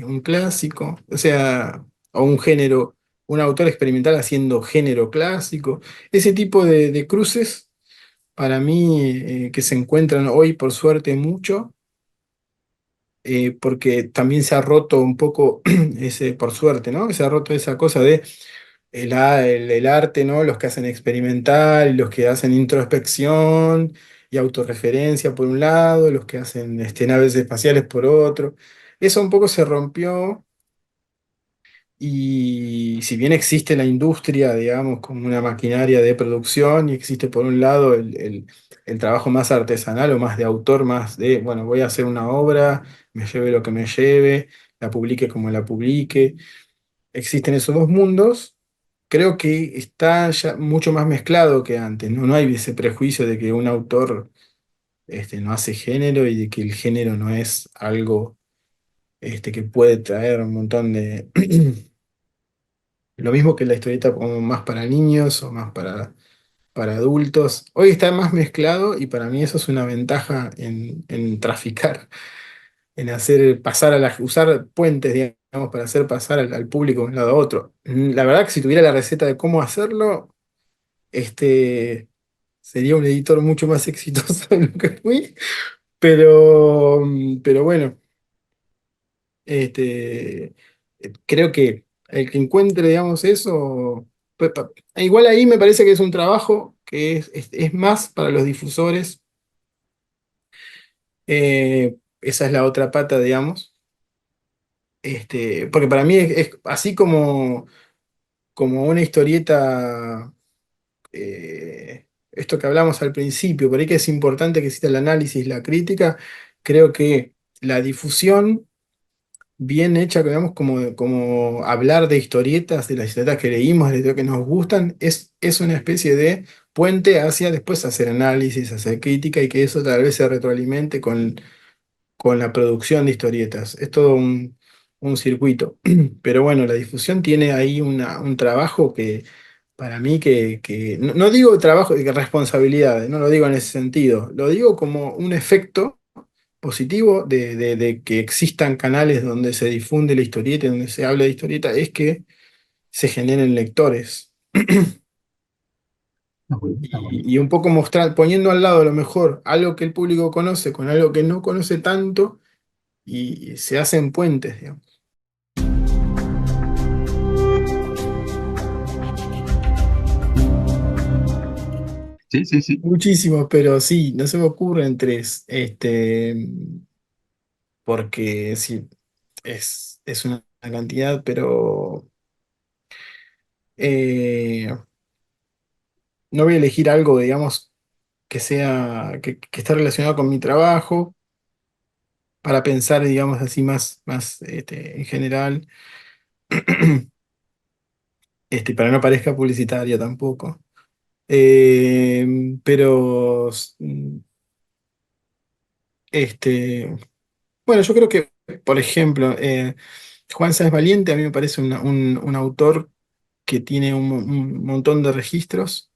un clásico, o sea, o un género, un autor experimental haciendo género clásico. Ese tipo de cruces, para mí, que se encuentran hoy por suerte mucho, porque también se ha roto un poco por suerte, ¿no? Se ha roto esa cosa de el arte, ¿no? Los que hacen experimental, los que hacen introspección y autorreferencia por un lado, los que hacen naves espaciales por otro. Eso un poco se rompió. Y si bien existe la industria, digamos, como una maquinaria de producción, y existe por un lado el trabajo más artesanal o más de autor, más de, bueno, voy a hacer una obra, me lleve lo que me lleve, la publique como la publique, existen esos dos mundos, creo que está ya mucho más mezclado que antes, ¿no? No hay ese prejuicio de que un autor no hace género y de que el género no es algo que puede traer un montón de... Lo mismo que la historieta como más para niños o más para... para adultos. Hoy está más mezclado y para mí eso es una ventaja en traficar, en hacer pasar usar puentes, digamos, para hacer pasar al público de un lado a otro. La verdad que si tuviera la receta de cómo hacerlo, este, sería un editor mucho más exitoso de lo que fui, pero bueno, este, creo que el que encuentre, digamos, eso, igual ahí me parece que es un trabajo que es más para los difusores. Esa es la otra pata, digamos. Porque para mí es así como una historieta, esto que hablamos al principio, por ahí que es importante que exista el análisis, la crítica, creo que la difusión bien hecha, digamos, como hablar de historietas, de las historietas que leímos, de lo que nos gustan, es una especie de puente hacia después hacer análisis, hacer crítica y que eso tal vez se retroalimente con la producción de historietas. Es todo un circuito. Pero bueno, la difusión tiene ahí un trabajo que para mí no, no digo trabajo de responsabilidad, no lo digo en ese sentido, lo digo como un efecto positivo de que existan canales donde se difunde la historieta, y donde se habla de historieta, es que se generen lectores. Está bueno, está bueno. Y un poco mostrar, poniendo al lado a lo mejor algo que el público conoce con algo que no conoce tanto y se hacen puentes, digamos. Sí, sí, sí. Muchísimos, pero sí, no se me ocurren tres, porque sí, es una cantidad, pero eh, no voy a elegir algo, digamos, que esté relacionado con mi trabajo, para pensar, digamos, así más en general, para no parezca publicitaria tampoco. Pero, este, bueno, yo creo que, por ejemplo, Juan Sáenz Valiente a mí me parece un autor que tiene un montón de registros,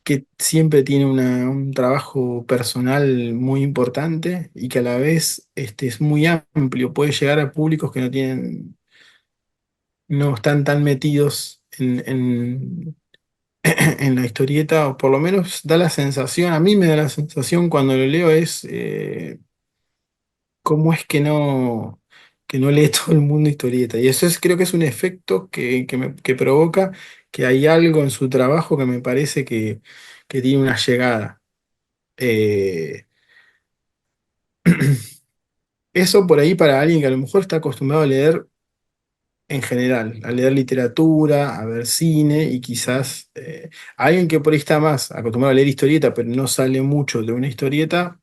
que siempre tiene un trabajo personal muy importante y que a la vez es muy amplio, puede llegar a públicos que no están tan metidos en la historieta, o por lo menos da la sensación, a mí me da la sensación cuando lo leo es cómo es que no lee todo el mundo historieta. Y eso creo que es un efecto que provoca que hay algo en su trabajo que me parece que tiene una llegada. Eh, Eso por ahí para alguien que a lo mejor está acostumbrado a leer en general, a leer literatura, a ver cine y quizás alguien que por ahí está más acostumbrado a leer historieta, pero no sale mucho de una historieta,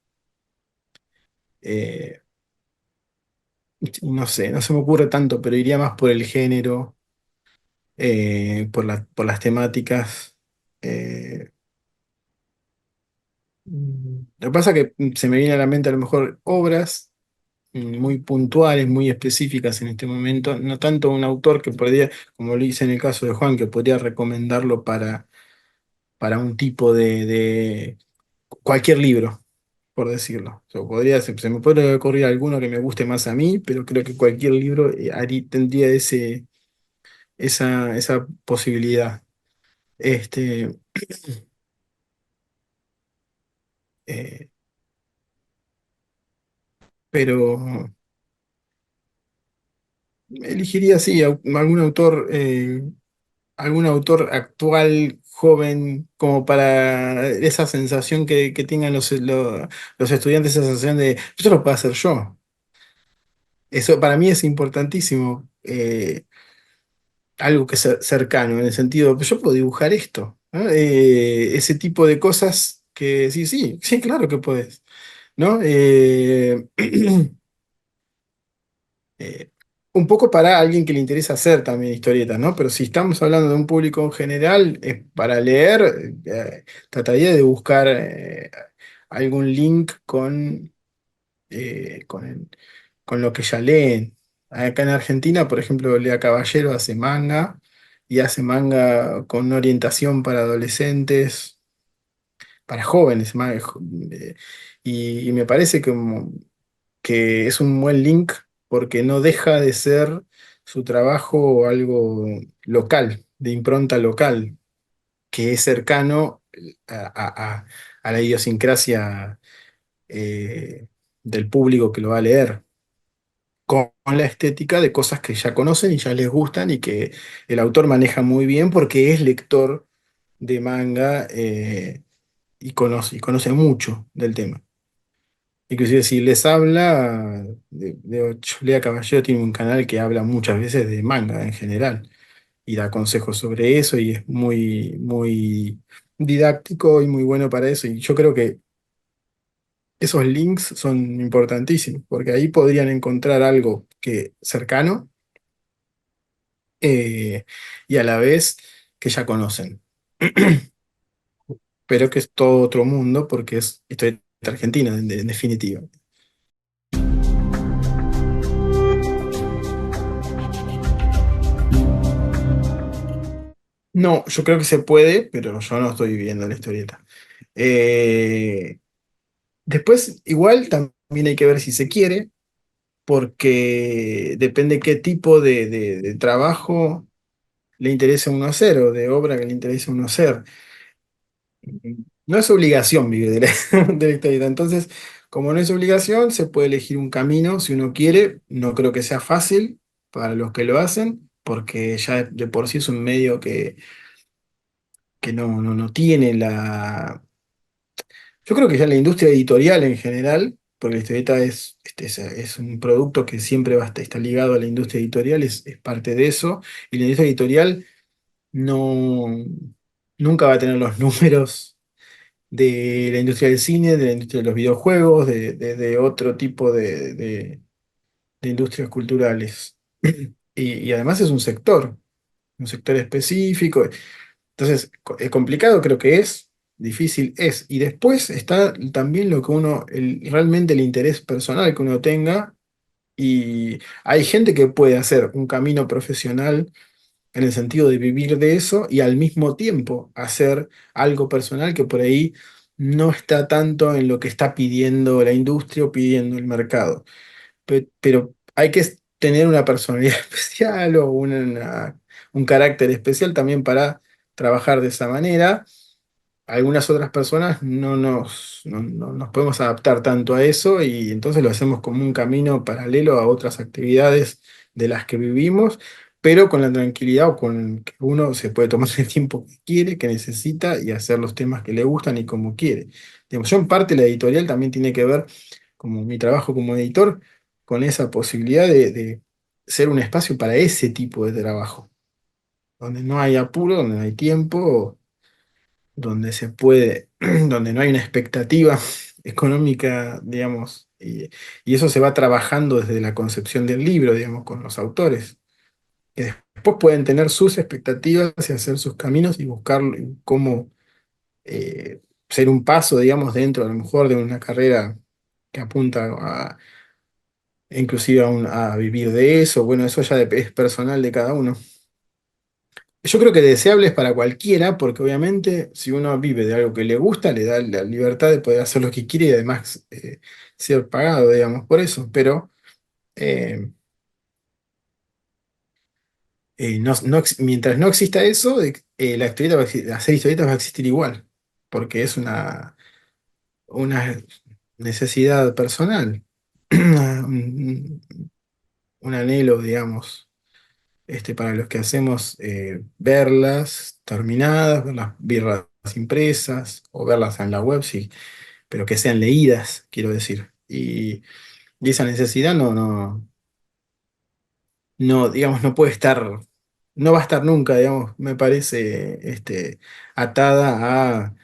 eh, no sé, no se me ocurre tanto, pero iría más por el género, por las temáticas. eh, Lo que pasa es que se me viene a la mente a lo mejor obras muy puntuales, muy específicas en este momento, no tanto un autor que podría, como lo hice en el caso de Juan, que podría recomendarlo para un tipo de cualquier libro, por decirlo. Se me puede ocurrir alguno que me guste más a mí, pero creo que cualquier libro tendría esa posibilidad. Este, eh, pero elegiría, sí, algún autor actual, joven, como para esa sensación que tengan los estudiantes, esa sensación de, esto lo puedo hacer yo. Eso para mí es importantísimo, algo que sea cercano, en el sentido, yo puedo dibujar esto, ¿no? Ese tipo de cosas que sí, sí, sí, claro que puedes, ¿no? Eh, un poco para alguien que le interesa hacer también historietas, ¿no? Pero si estamos hablando de un público en general, para leer, trataría de buscar algún link eh, con, el- con lo que ya leen. Acá en Argentina, por ejemplo, Lea Caballero hace manga, y hace manga con orientación para adolescentes, para jóvenes, eh, y me parece que es un buen link porque no deja de ser su trabajo algo local, de impronta local, que es cercano a la idiosincrasia del público que lo va a leer, con la estética de cosas que ya conocen y ya les gustan y que el autor maneja muy bien porque es lector de manga y conoce mucho del tema. Inclusive si les habla, Lea Caballero tiene un canal que habla muchas veces de manga en general y da consejos sobre eso y es muy, muy didáctico y muy bueno para eso. Y yo creo que esos links son importantísimos porque ahí podrían encontrar algo que cercano eh, y a la vez que ya conocen, pero que es todo otro mundo porque es historia argentina en definitiva. No, yo creo que se puede, pero yo no estoy viviendo la historieta. Eh, Después, igual también hay que ver si se quiere, porque depende qué tipo de trabajo le interesa a uno hacer o de obra que le interesa a uno hacer. No es obligación vivir de de la historieta. Entonces, como no es obligación, se puede elegir un camino si uno quiere. No creo que sea fácil para los que lo hacen, porque ya de por sí es un medio que no tiene la. Yo creo que ya la industria editorial en general, porque la historieta es un producto que siempre está ligado a la industria editorial, es parte de eso, y la industria editorial no, nunca va a tener los números de la industria del cine, de la industria de los videojuegos, de otro tipo de industrias culturales. Y además es un sector específico. Entonces, complicado creo que es, difícil es. Y después está también lo que uno, realmente el interés personal que uno tenga. Y hay gente que puede hacer un camino profesional en el sentido de vivir de eso y al mismo tiempo hacer algo personal que por ahí no está tanto en lo que está pidiendo la industria o pidiendo el mercado. Pero hay que tener una personalidad especial o un carácter especial también para trabajar de esa manera. Algunas otras personas no nos podemos adaptar tanto a eso y entonces lo hacemos como un camino paralelo a otras actividades de las que vivimos, pero con la tranquilidad o con que uno se puede tomar el tiempo que quiere, que necesita y hacer los temas que le gustan y como quiere. Digamos, yo en parte la editorial también tiene que ver, como mi trabajo como editor, con esa posibilidad de ser un espacio para ese tipo de trabajo, donde no hay apuro, donde no hay tiempo donde se puede, donde no hay una expectativa económica, digamos, y eso se va trabajando desde la concepción del libro, digamos, con los autores, que después pueden tener sus expectativas y hacer sus caminos y buscar cómo ser un paso, digamos, dentro a lo mejor de una carrera que apunta inclusive a vivir de eso, bueno, eso ya es personal de cada uno. Yo creo que deseable es para cualquiera, porque obviamente si uno vive de algo que le gusta, le da la libertad de poder hacer lo que quiere y además ser pagado, digamos, por eso. Pero eh, mientras no exista eso, la historieta hacer historietas va a existir igual, porque es una necesidad personal, un, un anhelo, digamos. Para los que hacemos verlas terminadas, verlas impresas o verlas en la web, sí, pero que sean leídas, quiero decir. Y esa necesidad no, digamos, no puede estar, no va a estar nunca, digamos, me parece, atada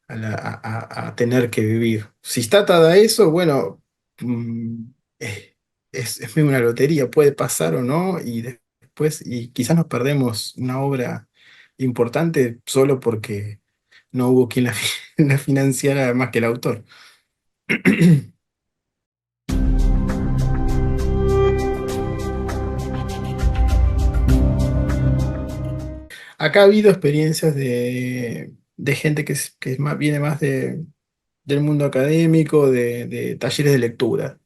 a tener que vivir. Si está atada a eso, bueno, mm, eh, es medio una lotería, puede pasar o no, y después, y quizás nos perdemos una obra importante solo porque no hubo quien la financiara más que el autor. acá ha habido experiencias de gente que viene más del mundo académico, de talleres de lectura.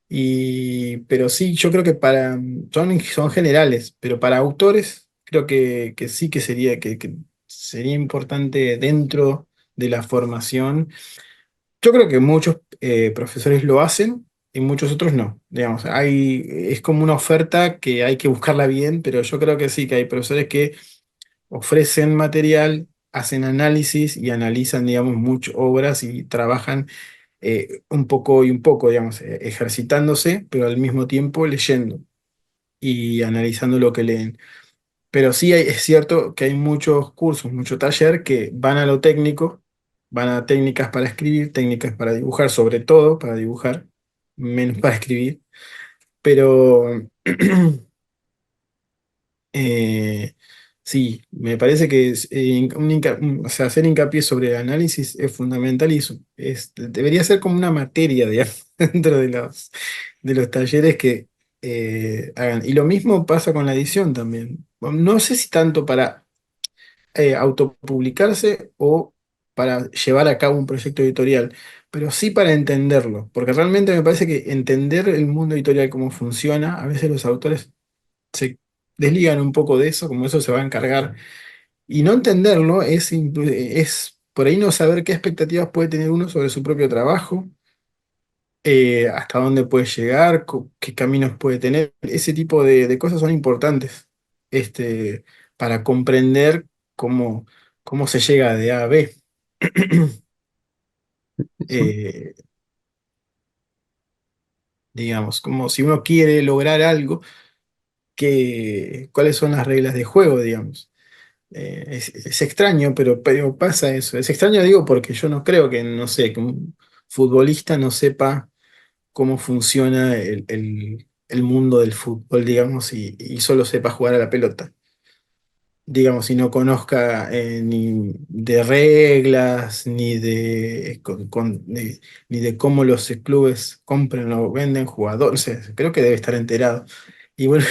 Pero sí, yo creo que son generales, pero para autores creo que sí que sería importante dentro de la formación. Yo creo que muchos profesores lo hacen y muchos otros no. Digamos, es como una oferta que hay que buscarla bien, pero yo creo que sí, que hay profesores que ofrecen material, hacen análisis y analizan, digamos, muchas obras y trabajan un poco y un poco, digamos, ejercitándose, pero al mismo tiempo leyendo y analizando lo que leen. Pero sí es cierto que hay muchos cursos, mucho taller que van a lo técnico, van a técnicas para escribir, técnicas para dibujar, sobre todo para dibujar, menos para escribir, pero Eh, sí, me parece que o sea, hacer hincapié sobre el análisis es fundamental y debería ser como una materia, digamos, dentro de los talleres que hagan. Y lo mismo pasa con la edición también. Bueno, no sé si tanto para autopublicarse o para llevar a cabo un proyecto editorial, pero sí para entenderlo, porque realmente me parece que entender el mundo editorial, cómo funciona, a veces los autores se desligan un poco de eso, como eso se va a encargar. Y no entenderlo es por ahí no saber qué expectativas puede tener uno sobre su propio trabajo, hasta dónde puede llegar, qué caminos puede tener. Ese tipo de cosas son importantes, para comprender cómo, cómo se llega de A a B. Sí, Eh, digamos, como si uno quiere lograr algo, cuáles son las reglas de juego, digamos. Es extraño, pero pasa eso. Es extraño, digo, porque yo no creo que, no sé, que un futbolista no sepa cómo funciona el mundo del fútbol, digamos, y solo sepa jugar a la pelota. Digamos, y no conozca ni de reglas, ni de cómo los clubes compran o venden jugadores. O sea, creo que debe estar enterado. Y bueno,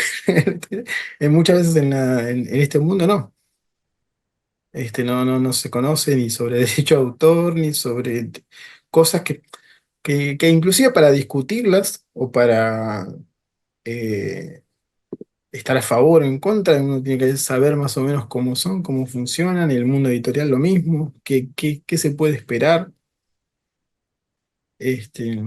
muchas veces en este mundo no. No se conoce ni sobre derecho de autor, ni sobre cosas que inclusive para discutirlas o para eh, estar a favor o en contra, uno tiene que saber más o menos cómo son, cómo funcionan, y el mundo editorial lo mismo, qué se puede esperar. Este,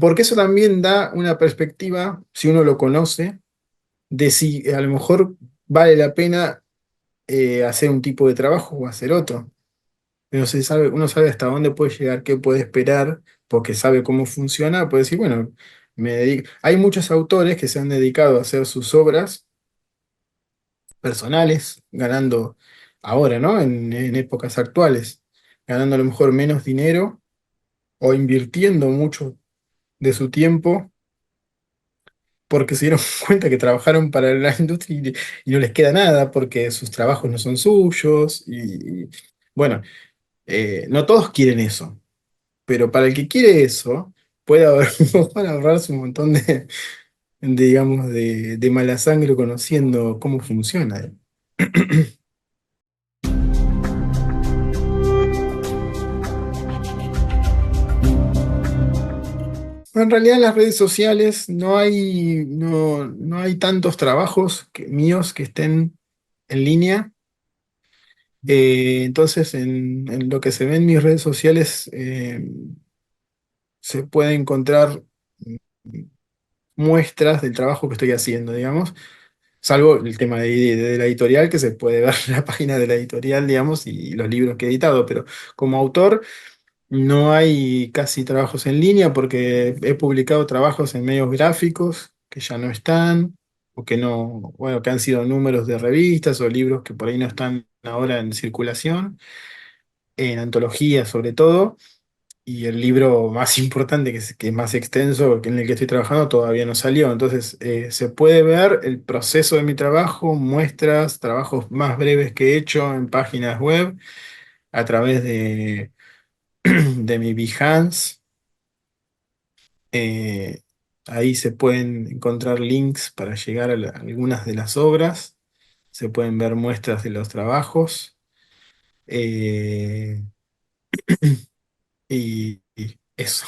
porque eso también da una perspectiva, si uno lo conoce, de si a lo mejor vale la pena hacer un tipo de trabajo o hacer otro. Pero uno sabe hasta dónde puede llegar, qué puede esperar, porque sabe cómo funciona, puede decir, bueno, hay muchos autores que se han dedicado a hacer sus obras personales, ganando ahora, ¿no? En épocas actuales, ganando a lo mejor menos dinero o invirtiendo mucho de su tiempo porque se dieron cuenta que trabajaron para la industria y no les queda nada porque sus trabajos no son suyos bueno, no todos quieren eso. Pero para el que quiere eso, puede ahorrarse un montón digamos, de mala sangre conociendo cómo funciona. En realidad en las redes sociales no hay tantos trabajos míos que estén en línea. Entonces en lo que se ve en mis redes sociales se puede encontrar muestras del trabajo que estoy haciendo, digamos. Salvo el tema de la editorial, que se puede ver la página de la editorial, digamos, y los libros que he editado, pero como autor no hay casi trabajos en línea porque he publicado trabajos en medios gráficos que ya no están, o que no, bueno, que han sido números de revistas o libros que por ahí no están ahora en circulación, en antologías sobre todo. Y el libro más importante, que es más extenso, que en el que estoy trabajando, todavía no salió. Entonces, se puede ver el proceso de mi trabajo, muestras, trabajos más breves que he hecho en páginas web, a través de mi Behance. Ahí se pueden encontrar links para llegar a algunas de las obras, se pueden ver muestras de los trabajos, eh, y eso.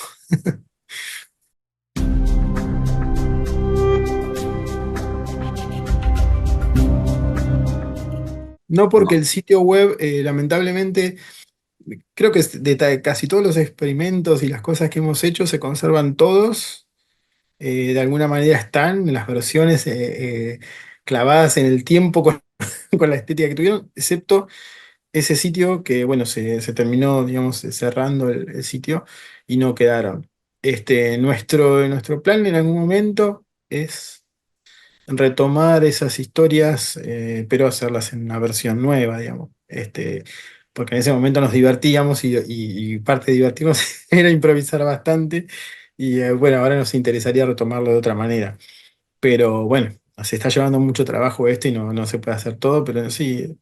No porque el sitio web, lamentablemente, creo que casi todos los experimentos y las cosas que hemos hecho se conservan todos. De alguna manera están en las versiones clavadas en el tiempo con, con la estética que tuvieron, excepto ese sitio que, bueno, se terminó, digamos, cerrando el sitio y no quedaron. Nuestro plan en algún momento es retomar esas historias, pero hacerlas en una versión nueva, digamos. Porque en ese momento nos divertíamos y parte de divertirnos era improvisar bastante. Y bueno, ahora nos interesaría retomarlo de otra manera. Pero bueno, se está llevando mucho trabajo esto y no se puede hacer todo, pero sí,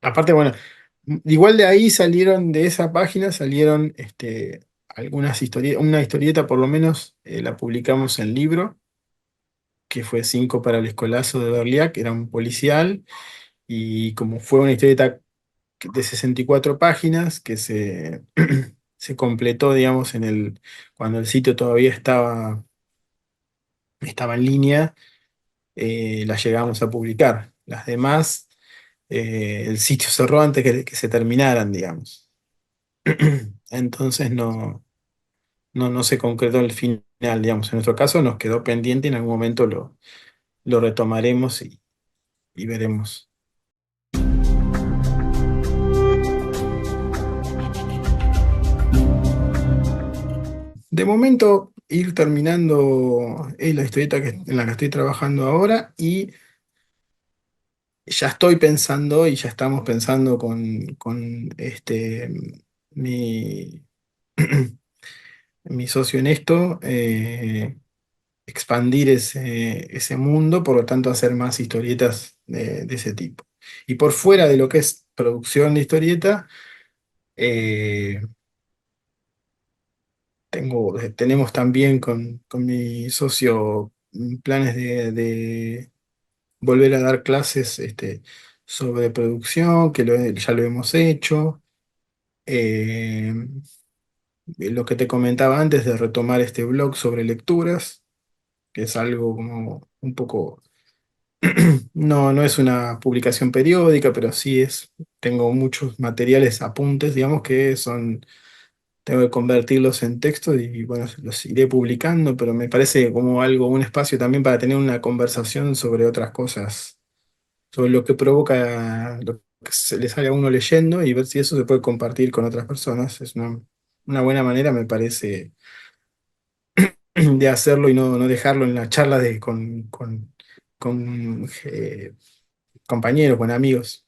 aparte, bueno, igual de ahí salieron, de esa página salieron algunas historietas, una historieta por lo menos la publicamos en libro, que fue Cinco para el Escolazo de Berliak, era un policial, y como fue una historieta de 64 páginas que se completó, digamos, cuando el sitio todavía estaba en línea, las llegamos a publicar. Las demás, el sitio cerró antes que se terminaran, digamos. Entonces no se concretó el final, digamos. En nuestro caso nos quedó pendiente y en algún momento lo retomaremos y veremos. De momento, ir terminando la historieta en la que estoy trabajando ahora y ya estoy pensando y ya estamos pensando con mi, mi socio en esto, expandir ese mundo, por lo tanto hacer más historietas de ese tipo. Y por fuera de lo que es producción de historieta, eh, tenemos también con mi socio planes de volver a dar clases sobre producción, que ya lo hemos hecho. Eh, lo que te comentaba antes de retomar este blog sobre lecturas, que es algo como un poco, no es una publicación periódica, pero sí tengo muchos materiales, apuntes, digamos que tengo que convertirlos en texto y bueno, los iré publicando, pero me parece como algo, un espacio también para tener una conversación sobre otras cosas, sobre lo que provoca, lo que se le sale a uno leyendo y ver si eso se puede compartir con otras personas. Es una buena manera, me parece, de hacerlo y no dejarlo en la charla con compañeros, con amigos.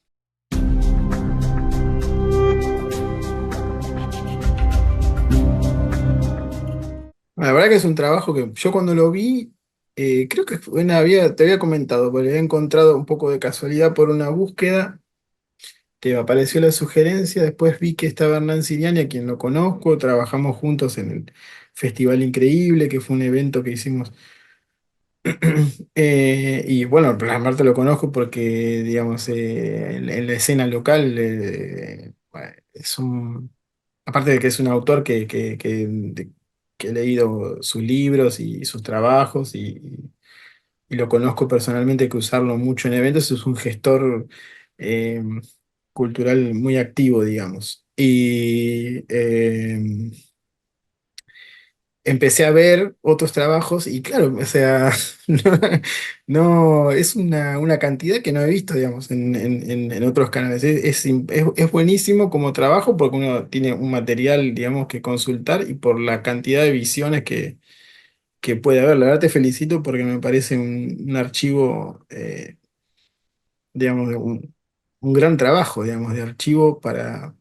La verdad que es un trabajo que yo cuando lo vi, creo que te había comentado, porque había encontrado un poco de casualidad por una búsqueda, te apareció la sugerencia, después vi que estaba Hernán Siriani, a quien lo conozco, trabajamos juntos en el Festival Increíble, que fue un evento que hicimos. Y bueno, a Marta lo conozco porque, digamos, en la escena local bueno, aparte de que es un autor que he leído sus libros y sus trabajos y lo conozco personalmente, que usarlo mucho en eventos, es un gestor eh, cultural muy activo, digamos. Y empecé a ver otros trabajos y claro, o sea, es una cantidad que no he visto, digamos, en otros canales. Es buenísimo como trabajo porque uno tiene un material, digamos, que consultar y por la cantidad de visiones que puede haber. La verdad te felicito porque me parece un archivo, digamos, un gran trabajo, digamos, de archivo para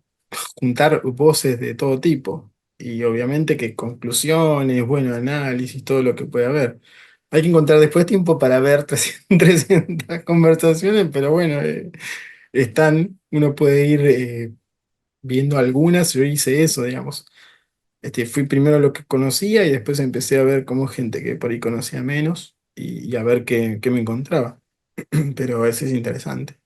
juntar voces de todo tipo. Y obviamente que conclusiones, bueno, análisis, todo lo que puede haber. Hay que encontrar después tiempo para ver 300 conversaciones, pero bueno, uno puede ir viendo algunas, yo hice eso, digamos. Fui primero lo que conocía y después empecé a ver como gente que por ahí conocía menos y a ver qué me encontraba. Pero eso es interesante.